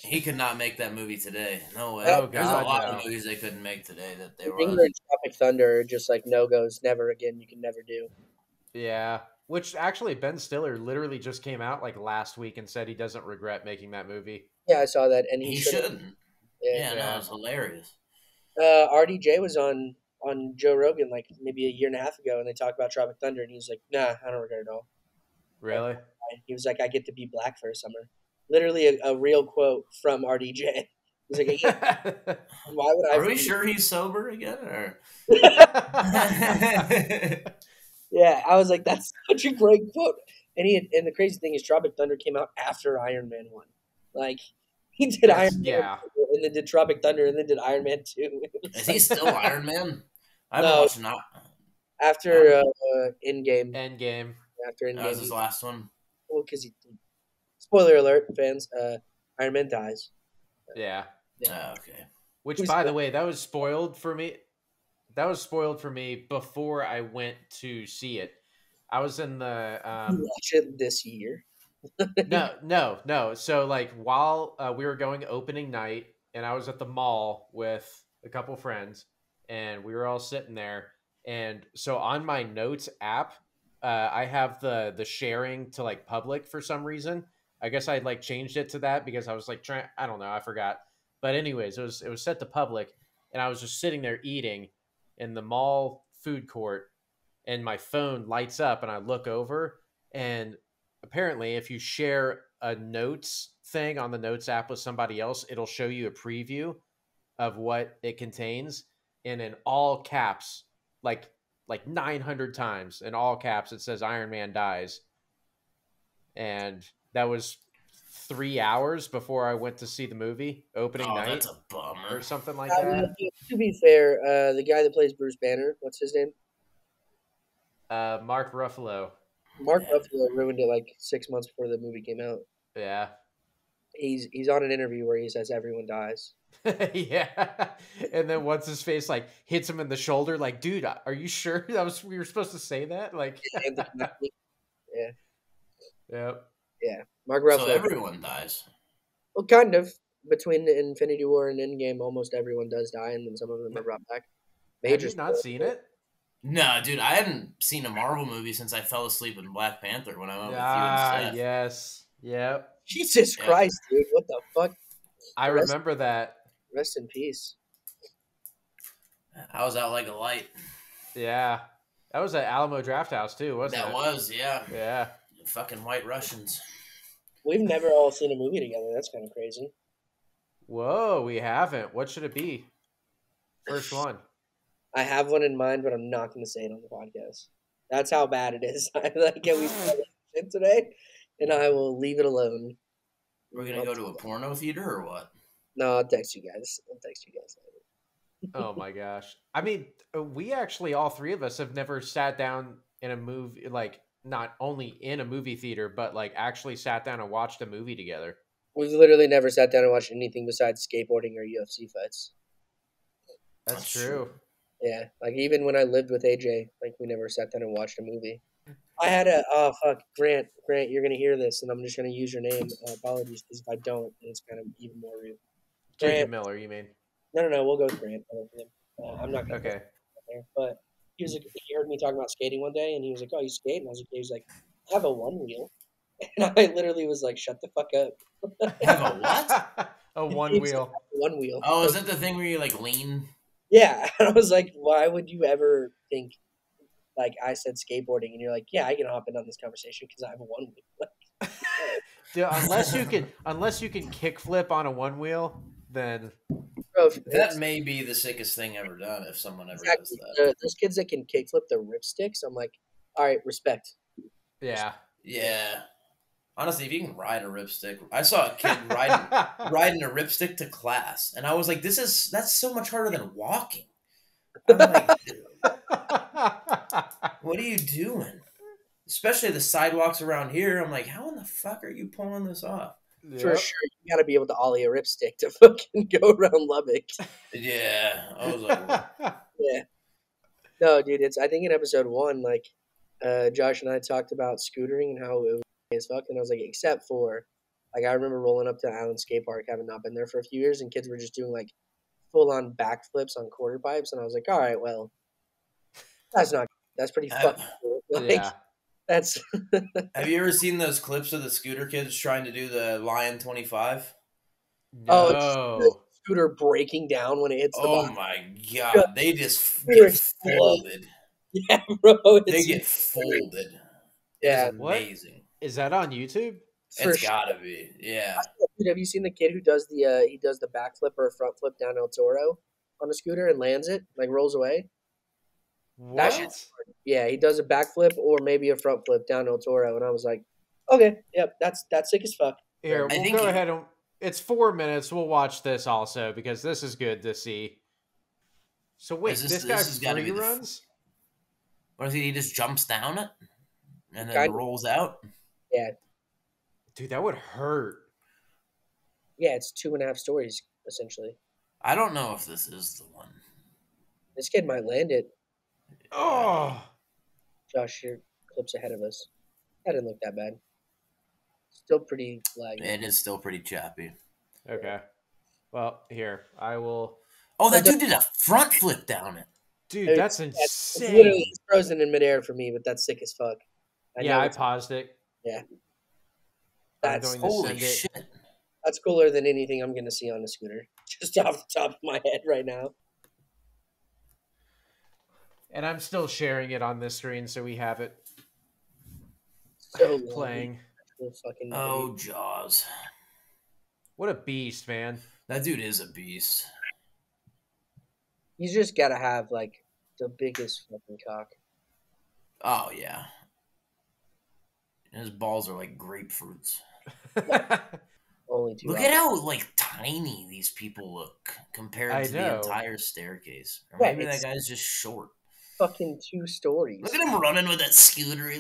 He could not make that movie today. No way. Oh, There's a lot of movies they couldn't make today that they were. Ringer and Tropic Thunder are just like no-goes, never again, you can never do. Yeah, which actually Ben Stiller literally just came out like last week and said he doesn't regret making that movie. Yeah, I saw that, and he shouldn't. Yeah, no, Yeah. it's hilarious. RDJ was on Joe Rogan like maybe a year and a half ago, and they talked about Tropic Thunder, and he was like, "Nah, I don't regret it all." Really? He was like, "I get to be black for a summer." Literally a real quote from RDJ. He's like, "Why would I?" Are we sure he's sober again? Or? Yeah, I was like, "That's such a great quote." And the crazy thing is, Tropic Thunder came out after Iron Man 1. Like he did Iron Man 2, and then did Tropic Thunder, and then did Iron Man 2. Is he still Iron Man? I haven't watched not after Endgame. Endgame. After Endgame, that was his last one. Well, because spoiler alert, fans. Iron Man dies. Yeah. Oh, okay. Which, by the way, that was spoiled for me. That was spoiled for me before I went to see it. I was in the. You watch it this year. No. So, like, while we were going opening night, and I was at the mall with a couple friends, and we were all sitting there. And so, on my notes app, I have the sharing to like public for some reason. I guess I like changed it to that because I was like trying. I don't know. I forgot. But anyways, it was set to public, and I was just sitting there eating in the mall food court, and my phone lights up, and I look over, and apparently if you share a notes thing on the notes app with somebody else, it'll show you a preview of what it contains, and in all caps, like 900 times in all caps, it says Iron Man dies. And that was 3 hours before I went to see the movie opening night. That's a bummer. Or something like that. To be fair, the guy that plays Bruce Banner, what's his name? Mark Ruffalo. Mark Ruffalo ruined it like 6 months before the movie came out. Yeah. He's on an interview where he says everyone dies. Yeah. And then once his face like hits him in the shoulder, like, dude, are you sure we were supposed to say that? Like, yeah. Yep. Yeah. Mark Ruffalo. So everyone dies. Well, kind of. Between Infinity War and Endgame, almost everyone does die, and then some of them are brought back. Have you not seen it? No, dude, I hadn't seen a Marvel movie since I fell asleep in Black Panther when I went with you and Seth. Yes. Yep. Jesus Christ, dude. What the fuck? I remember that. Rest in peace. I was out like a light. Yeah. That was at Alamo Drafthouse too, wasn't it? That was, yeah. Yeah. Fucking White Russians. We've never all seen a movie together. That's kind of crazy. Whoa, we haven't. What should it be? First one. I have one in mind, but I'm not going to say it on the podcast. That's how bad it is. Can we start shit today? And I will leave it alone. We're going to go to a porno theater or what? No, I'll text you guys. Later. Oh my gosh. I mean, we actually, all three of us have never sat down in a movie, like not only in a movie theater, but like actually sat down and watched a movie together. We've literally never sat down and watched anything besides skateboarding or UFC fights. That's true. Yeah, like even when I lived with AJ, like we never sat down and watched a movie. I had a Grant, you're gonna hear this, and I'm just gonna use your name. Apologies, because if I don't, it's kind of even more rude. Jacob Grant, Miller, you mean? no, we'll go with Grant. I'm not gonna put Okay. him there, but he was like, he heard me talking about skating one day, and he was like, "Oh, you skate?" And I was like, yeah. He was like, "I have a one wheel," and I literally was like, "Shut the fuck up." Have a what? A one He was like, wheel. "I have a one wheel." Oh, is Like, that the thing where you like lean? yeah, and I was like, "Why would you ever think?" Like I said, skateboarding, and you're like, "Yeah, I can hop in on this conversation because I have a one wheel." Dude, unless you can kickflip on a one wheel, then Bro, That it's may be the sickest thing ever done if someone ever does exactly that. those kids that can kickflip the ripsticks. I'm like, all right, respect. yeah. Yeah. Honestly, if you can ride a ripstick, I saw a kid riding a ripstick to class, and I was like, that's so much harder than walking. I'm like, what are you doing? Especially the sidewalks around here. I'm like, how in the fuck are you pulling this off? For Yep. sure, you got to be able to ollie a ripstick to fucking go around Lubbock. Yeah, I was like, Yeah, no, dude, it's I think in episode one, like, Josh and I talked about scootering and how it was as fuck, and I was like, except for, like, I remember rolling up to Island Skate Park, having not been there for a few years, and kids were just doing like full on backflips on quarter pipes, and I was like, all right, well, that's pretty fucking cool. Like, yeah. that's have you ever seen those clips of the scooter kids trying to do the Lyon 25? oh, it's the No. scooter breaking down when it hits the Oh bottom. my The god, they just scooter get explodes. folded. Yeah, bro, They it's get folded. It is yeah, What? amazing. Is that on YouTube? for It's sure. gotta be. Yeah. Dude, have you seen the kid who does the backflip or front flip down El Toro on a scooter and lands it, like rolls away? That No. shit's What? yeah, he does a backflip or maybe a front flip down El Toro, and I was like, okay, yep, that's sick as fuck. Here, I we'll think go ahead and it's 4 minutes. We'll watch this also because this is good to see. So wait, this guy this has got to free be the. runs? What is he? He just jumps down it and then Kind of, rolls out. yeah, Dude, that would hurt. yeah. It's 2.5 stories essentially. I don't know if this is the one. This kid might land it. Oh. Josh, your clip's ahead of us. That didn't look that bad. Still pretty laggy. It is still pretty choppy. Okay. Well, here I will. Oh, that dude did a front flip down it. Dude, Dude, that's it's literally insane. it's frozen in midair for me, but that's sick as fuck. Yeah, I it's paused it. yeah. I'm That's going to Holy send it. shit! that's cooler than anything I'm gonna see on a scooter. Just off the top of my head right now. And I'm still sharing it on this screen, so we have it So long. playing. Fucking Oh, Jaws. What a beast, man. That dude is a beast. You just gotta have like the biggest fucking cock. Oh yeah. His balls are like grapefruits. Only two. Look at how like tiny these people look compared I to the know. entire staircase. Or Yeah, maybe that it's- guy's just short. fucking 2 stories. Look at him running with that scooter.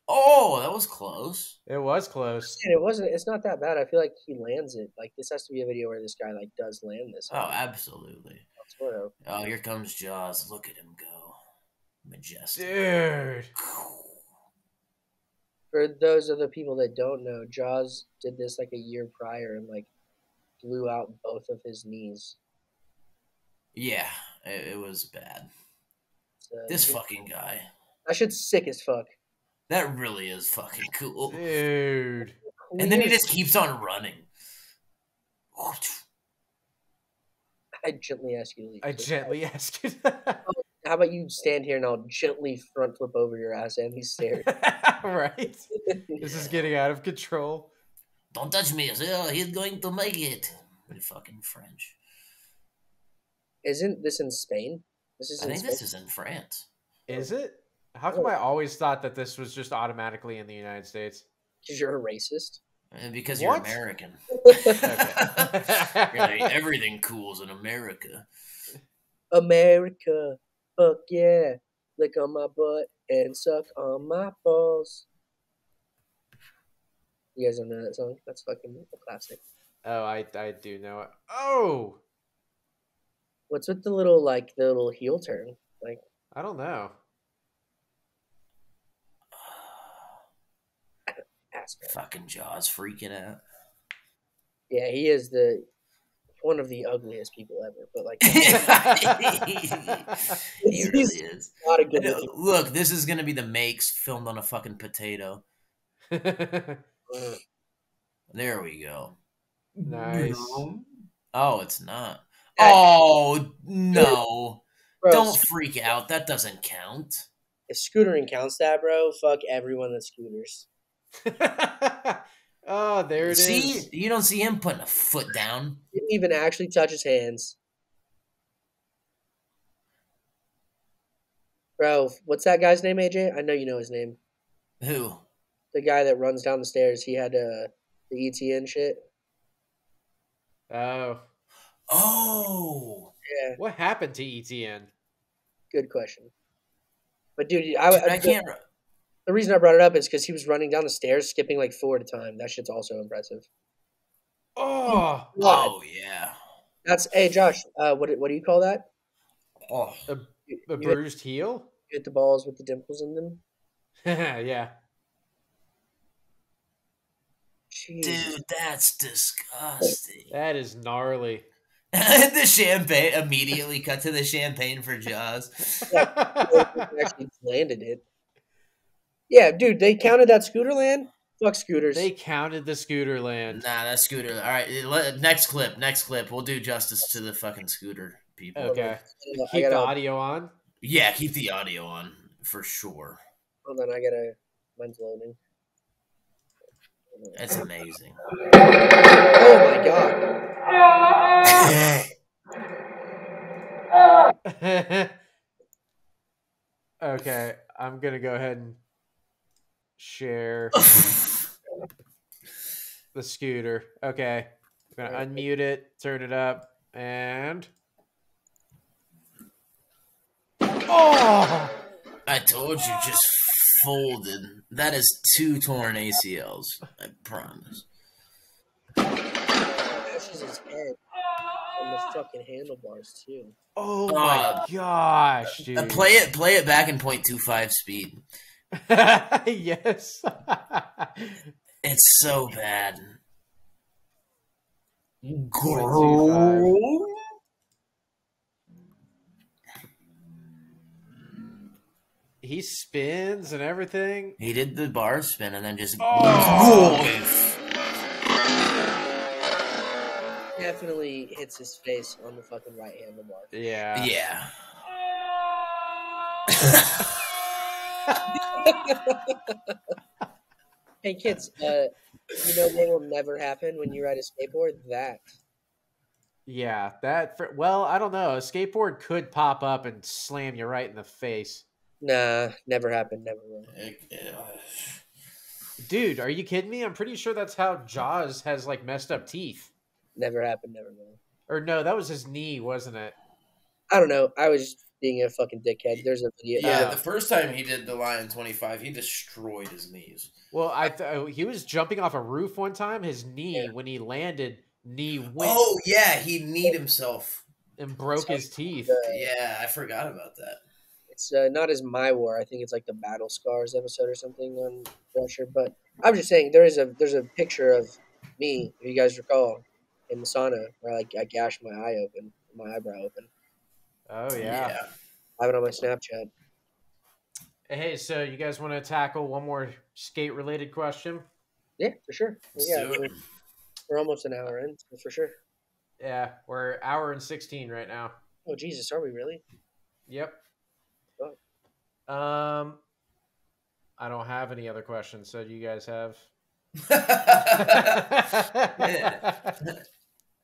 Oh, that was close. It was close. And it wasn't. It's not that bad. I feel like he lands it. Like this has to be a video where this guy like does land this. Oh, absolutely. Toro. Oh, here comes Jaws. Look at him go. Majestic. Dude. For those of the people that don't know, Jaws did this like a year prior and like blew out both of his knees. Yeah, it was bad. So, This fucking guy. that shit's sick as fuck. That really is fucking cool. Dude. And then he just keeps on running. I gently ask you to leave. I gently ask you. How about you stand here and I'll gently front flip over your ass and he's staring. Right? This is getting out of control. Don't touch me. Oh, he's going to make it. Fucking French. Isn't this in Spain? This is I in think Spain? this is in France. Is it? How come I always thought that this was just automatically in the United States? Because you're a racist. Because you're What? American. Okay. You're like, everything cool's in America. America, fuck yeah. Lick on my butt and suck on my balls. You guys don't know that song? That's fucking a classic. Oh, I do know it. Oh! What's with the little heel turn? Like, I don't know. Fucking Jaws freaking out. Yeah, he is one of the ugliest people ever. But like, He really is. not a good looking. Look, this is gonna be the makes filmed on a fucking potato. There we go. Nice. Oh, it's not. That- Oh no! Bro, Don't freak out. That doesn't count. if scootering counts that, bro, fuck everyone that scooters. Oh, there it is. See, you don't see him putting a foot down. Didn't even actually touch his hands. Bro, what's that guy's name, AJ? I know you know his name. Who? The guy that runs down the stairs. He had the ETN shit. Oh. Oh. Yeah, What happened to ETN? good question. But dude, Dude, I can't. the reason I brought it up is because he was running down the stairs, skipping like 4 at a time. That shit's also impressive. Oh. Oh yeah. That's hey Josh. What do you call that? Oh. A You bruised heel? hit the balls with the dimples in them. Yeah. Jesus. Dude, that's disgusting. That is gnarly. The champagne immediately cut to the champagne for Jaws. Actually landed it. Yeah, dude, they counted that scooter land. Fuck scooters. They counted the scooter land. Nah, that scooter. All right, next clip. Next clip. We'll do justice to the fucking scooter people. Okay. I Keep the gotta- audio on. Yeah, keep the audio on for sure. Hold on, I gotta. Mine's loading. That's amazing. Oh my god. Okay, I'm gonna go ahead and share the scooter. Okay, I'm gonna unmute it, turn it up, and oh, I told you, just folded. That is 2 torn ACLs. I promise. Bashes his head on the fucking handlebars too. oh my gosh, dude! Play it back in 0.25 speed. Yes. It's so bad. 0.25. He spins and everything. He did the bar spin and then just Definitely hits his face on the fucking right handlebar. Yeah. yeah. Hey kids, you know what will never happen when you ride a skateboard? That. Yeah, well, I don't know. A skateboard could pop up and slam you right in the face. Nah, never happened, never will. Dude, are you kidding me? I'm pretty sure that's how Jaws has like messed up teeth. Never happened, never will. Or no, that was his knee, wasn't it? I don't know. I was just being a fucking dickhead. There's a video. Yeah, the first time he did the Lyon 25, he destroyed his knees. Well, he was jumping off a roof one time. His knee, when he landed, knee went Oh yeah, he kneed himself. and broke his teeth. Yeah, I forgot about that. It's not as My War. I think it's like the Battle Scars episode or something on Russia. But I'm just saying there's a picture of me, if you guys recall, in the sauna where I gashed my eyebrow open. Oh yeah. I have it on my Snapchat. Hey, so you guys want to tackle one more skate-related question? Yeah, for sure. Let's Yeah, do it. we're almost an hour in, for sure. Yeah, we're hour and 16 right now. Oh Jesus, are we really? Yep. Oh. I don't have any other questions. So do you guys have?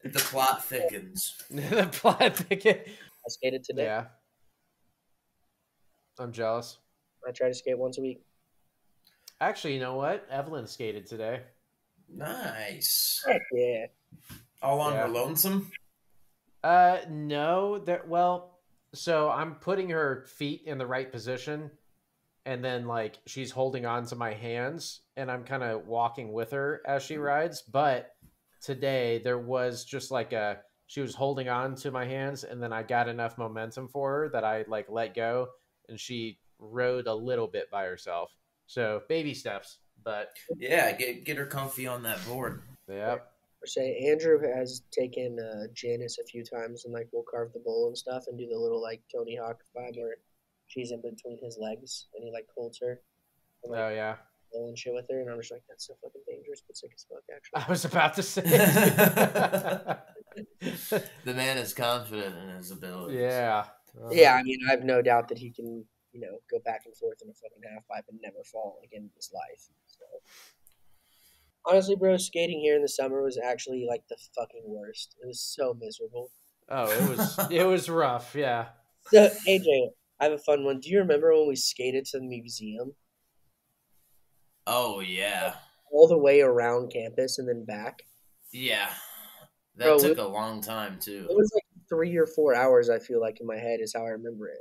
The plot thickens. The plot thicket. I skated today. Yeah. I'm jealous. I try to skate once a week. Actually, you know what? Evelyn skated today. Nice. Heck yeah. All on Yeah. her lonesome? No, so I'm putting her feet in the right position, and then like she's holding on to my hands, and I'm kind of walking with her as she rides. But today there was just like she was holding on to my hands, and then I got enough momentum for her that I like let go, and she rode a little bit by herself. So baby steps. But Yeah, get her comfy on that board. yep. Say Andrew has taken Janice a few times and like we'll carve the bowl and stuff and do the little like Tony Hawk vibe where she's in between his legs and he like holds her and like Oh yeah. bowl and shit with her and I'm just like that's so fucking dangerous but sick as fuck actually. I was about to say. The man is confident in his abilities. Yeah. Yeah, I mean I have no doubt that he can go back and forth in a fucking half pipe and never fall again in his life. So. Honestly, bro, skating here in the summer was actually like the fucking worst. It was so miserable. Oh, it was rough. Yeah. So, AJ, I have a fun one. Do you remember when we skated to the museum Oh yeah, all the way around campus and then back? yeah. That Bro, took a long time it too. was like 3 or 4 hours. I feel like in my head is how I remember it.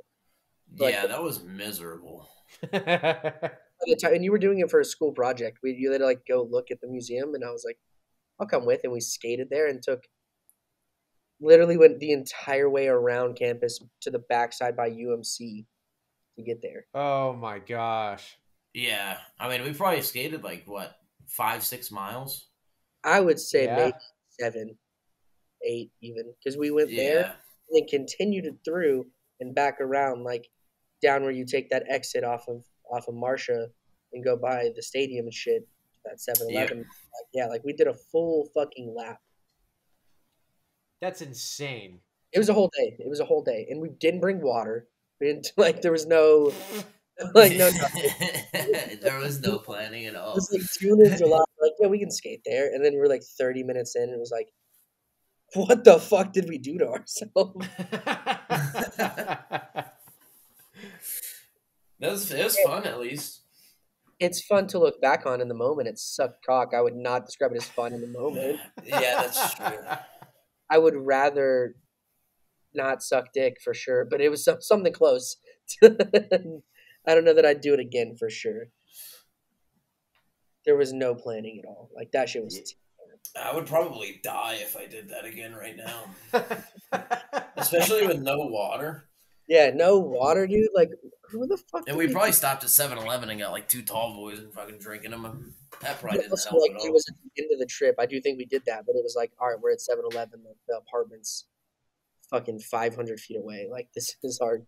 Like, Yeah, that was miserable. by the time, and you were doing it for a school project. You had to like go look at the museum, and I was like, "I'll come with." And we skated there and literally went the entire way around campus to the backside by UMC to get there. Oh my gosh. Yeah, I mean, we probably skated like what 5-6 miles. I would say Yeah. maybe 7, 8 even because we went there Yeah, and then continued it through and back around like down where you take that exit off of Marsha and go by the stadium and shit. That 7-Eleven. Yep. Like, yeah, like we did a full fucking lap. That's insane. It was a whole day. It was a whole day, and we didn't bring water. We didn't like. There was no like no nothing. There was no planning at It all. was like June and July. Like yeah, we can skate there, and then we're like 30 minutes in, and it was like, what the fuck did we do to ourselves? It was fun at least. It's fun to look back on in the moment. It sucked cock. I would not describe it as fun in the moment. Yeah, that's true. I would rather not suck dick for sure, but it was something close. I don't know that I'd do it again for sure. There was no planning at all. Like that shit was. I would probably die if I did that again right now. Especially with no water. Yeah, no water, dude. Like, who the fuck? And we probably stopped at 7-Eleven and got like 2 tall boys and fucking drinking them. That probably didn't Also, help like, at it all. was at the end of the trip. I do think we did that, but it was like, all right, we're at 7-Eleven. Like, the apartment's fucking 500 feet away. Like, this is hard.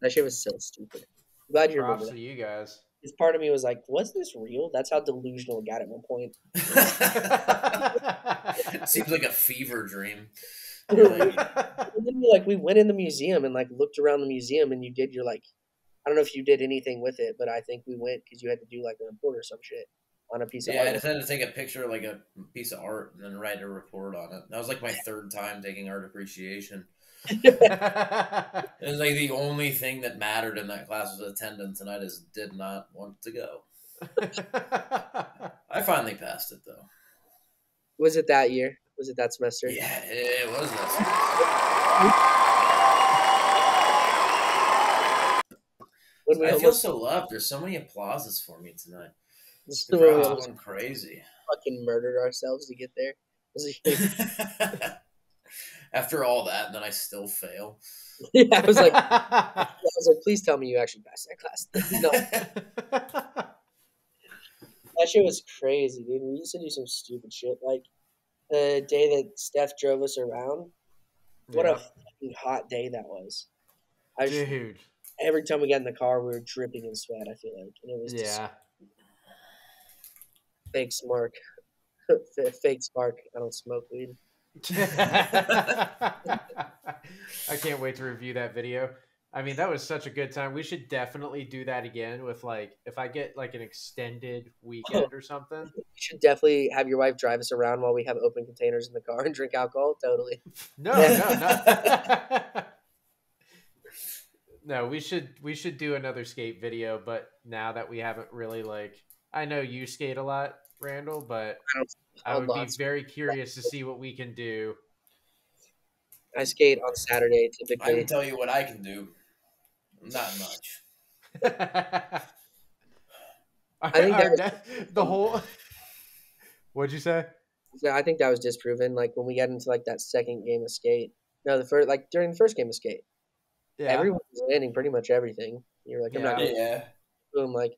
That shit was so stupid. I'm glad you remember Props that. to you guys. Because part of me was like, was this real? That's how delusional it got at one point. Seems like a fever dream. And then, like, we went in the museum and, like, looked around the museum, and you're like, I don't know if you did anything with it, but I think we went because you had to do, like, a report or some shit on a piece of Yeah, I art. just had to take a picture of like a piece of art and then write a report on it. That was like my 3rd time taking art appreciation. It was like the only thing that mattered in that class was attendance, and I just did not want to go. I finally passed it though. Was it that year? Was it that semester? Yeah, it was that. When we I feel almost so loved. There's so many applauses for me tonight. The when we crowd's almost going crazy. fucking murdered ourselves to get there. It was like, After all that, and then I still fail. yeah, I was like, please tell me you actually passed that class. No, that shit was crazy, dude. We used to do some stupid shit. Like the day that Steph drove us around. What a fucking hot day that was. Dude. Every time we got in the car, we were dripping in sweat. I feel like, and it was just fake spark. Fake spark. I don't smoke weed. I can't wait to review that video. I mean, that was such a good time. We should definitely do that again with like if I get like an extended weekend or something. You should definitely have your wife drive us around while we have open containers in the car and drink alcohol. Totally. No. No, we should do another skate video, but now that we haven't really like I know you skate a lot, Randall, but I would be very curious to see what we can do. I skate on Saturday I typically. can tell you what I can do. Not much. I think the whole. What'd you say? Yeah, I think that was disproven. Like when we got into like that second game of skate. No, the first like during the first game of skate. Yeah. Everyone was landing pretty much everything. You're like, I'm not gonna Yeah. boom like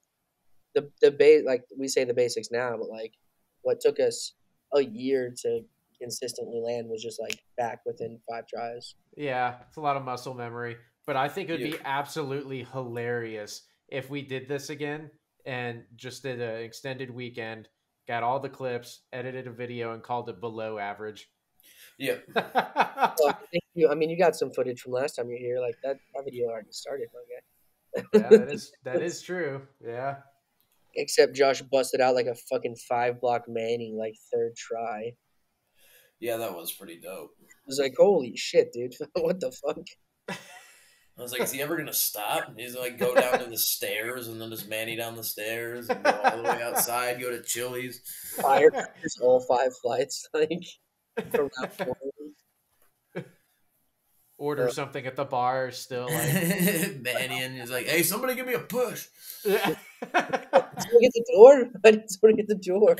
like we say the basics now, but like what took us a year to consistently land was just like back within 5 tries. Yeah, it's a lot of muscle memory. But I think it would Yeah. be absolutely hilarious if we did this again and just did an extended weekend, got all the clips, edited a video, and called it below average. Yeah. Well, thank you. I mean, you got some footage from last time you're here. Like that video already started, my guy. Yeah, that is true. Yeah. Except Josh busted out like a fucking 5-block Manning like third try. Yeah, that was pretty dope. I was like, holy shit, dude. What the fuck? I was like, is he ever gonna stop? And he's like, go down to the stairs and then just manny down the stairs and go all the way outside, go to Chili's. Fire all 5 flights, like around Order something at the bar, still like Manny, and he's like, hey, somebody give me a push. Yeah. Someone get the door. I need someone to get the door.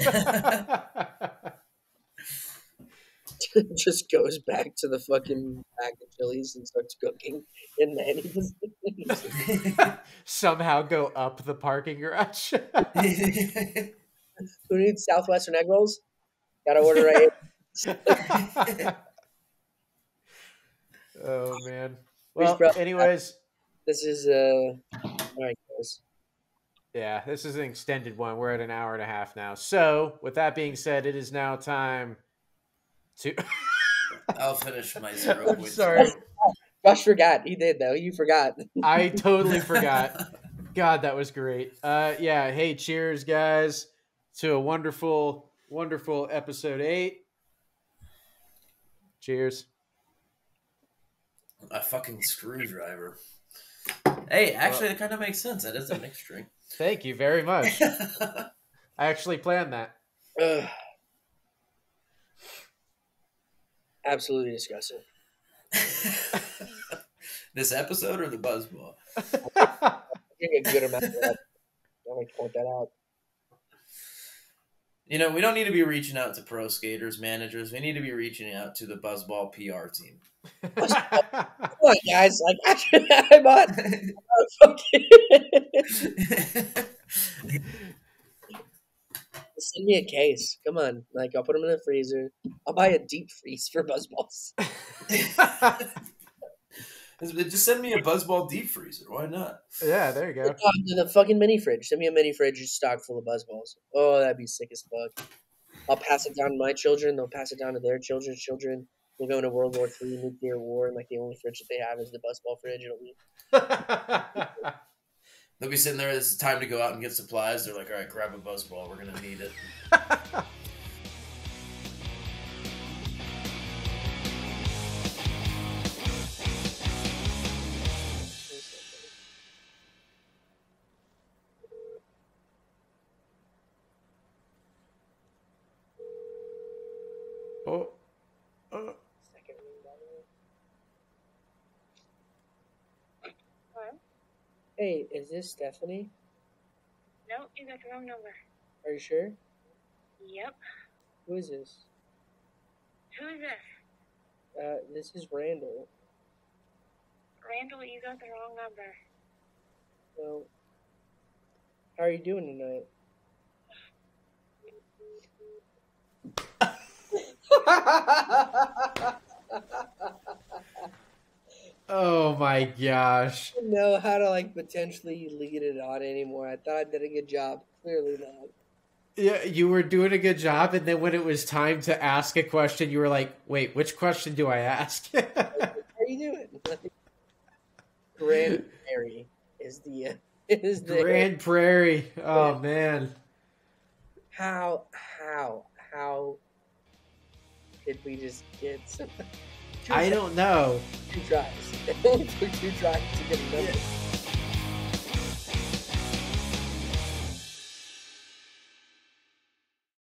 Just goes back to the fucking back of Chili's and starts cooking. And Manny was Somehow go up the parking garage. who needs Southwestern egg rolls? Gotta order right here. Oh man. Well, bro. anyways, This is all right, guys. yeah, this is an extended one. We're at an hour and a half now. So, with that being said, it is now time to. I'll finish my 0 I'm points. sorry. Josh forgot. He did though. You forgot. I totally forgot. God, that was great. Yeah. Hey, cheers, guys, to a wonderful, wonderful episode 8. Cheers. A fucking screwdriver. Hey, actually, that kind of makes sense. That is a mixed drink. Thank you very much. I actually planned that. Ugh. Absolutely disgusting. This episode or the buzzball? Getting a good amount of that. I like to point that out. You know, we don't need to be reaching out to pro skaters, managers. We need to be reaching out to the buzzball PR team. Come on, guys. Like, I'm on. Send me a case. Come on. Like, I'll put them in the freezer. I'll buy a deep freeze for buzzballs. Just send me a buzzball deep freezer. Why not? Yeah, there you go. The fucking mini fridge. Send me a mini fridge stocked full of buzzballs. Oh, that'd be sick as fuck. I'll pass it down to my children. They'll pass it down to their children's children. We'll go into World War III, nuclear war, and like the only fridge that they have is the buzzball fridge. It'll be. They'll be sitting there. It's time to go out and get supplies. They're like, all right, grab a buzzball. We're gonna need it. Oh. Second ring, by the way. Hello? Hey, is this Stephanie? No, you got the wrong number. Are you sure? Yep. Who is this? Who is this? This is Randall. Randall, you got the wrong number. Well, how are you doing tonight? Oh my gosh. I don't know how to like potentially lead it on anymore. I thought I did a good job. Clearly not. Yeah, you were doing a good job, and then when it was time to ask a question, you were like, wait, which question do I ask? How are you doing? Grand Prairie is the Grand Prairie. Oh man. How did we just get some? I don't know. 2 tries. It only took 2 tries to get a number.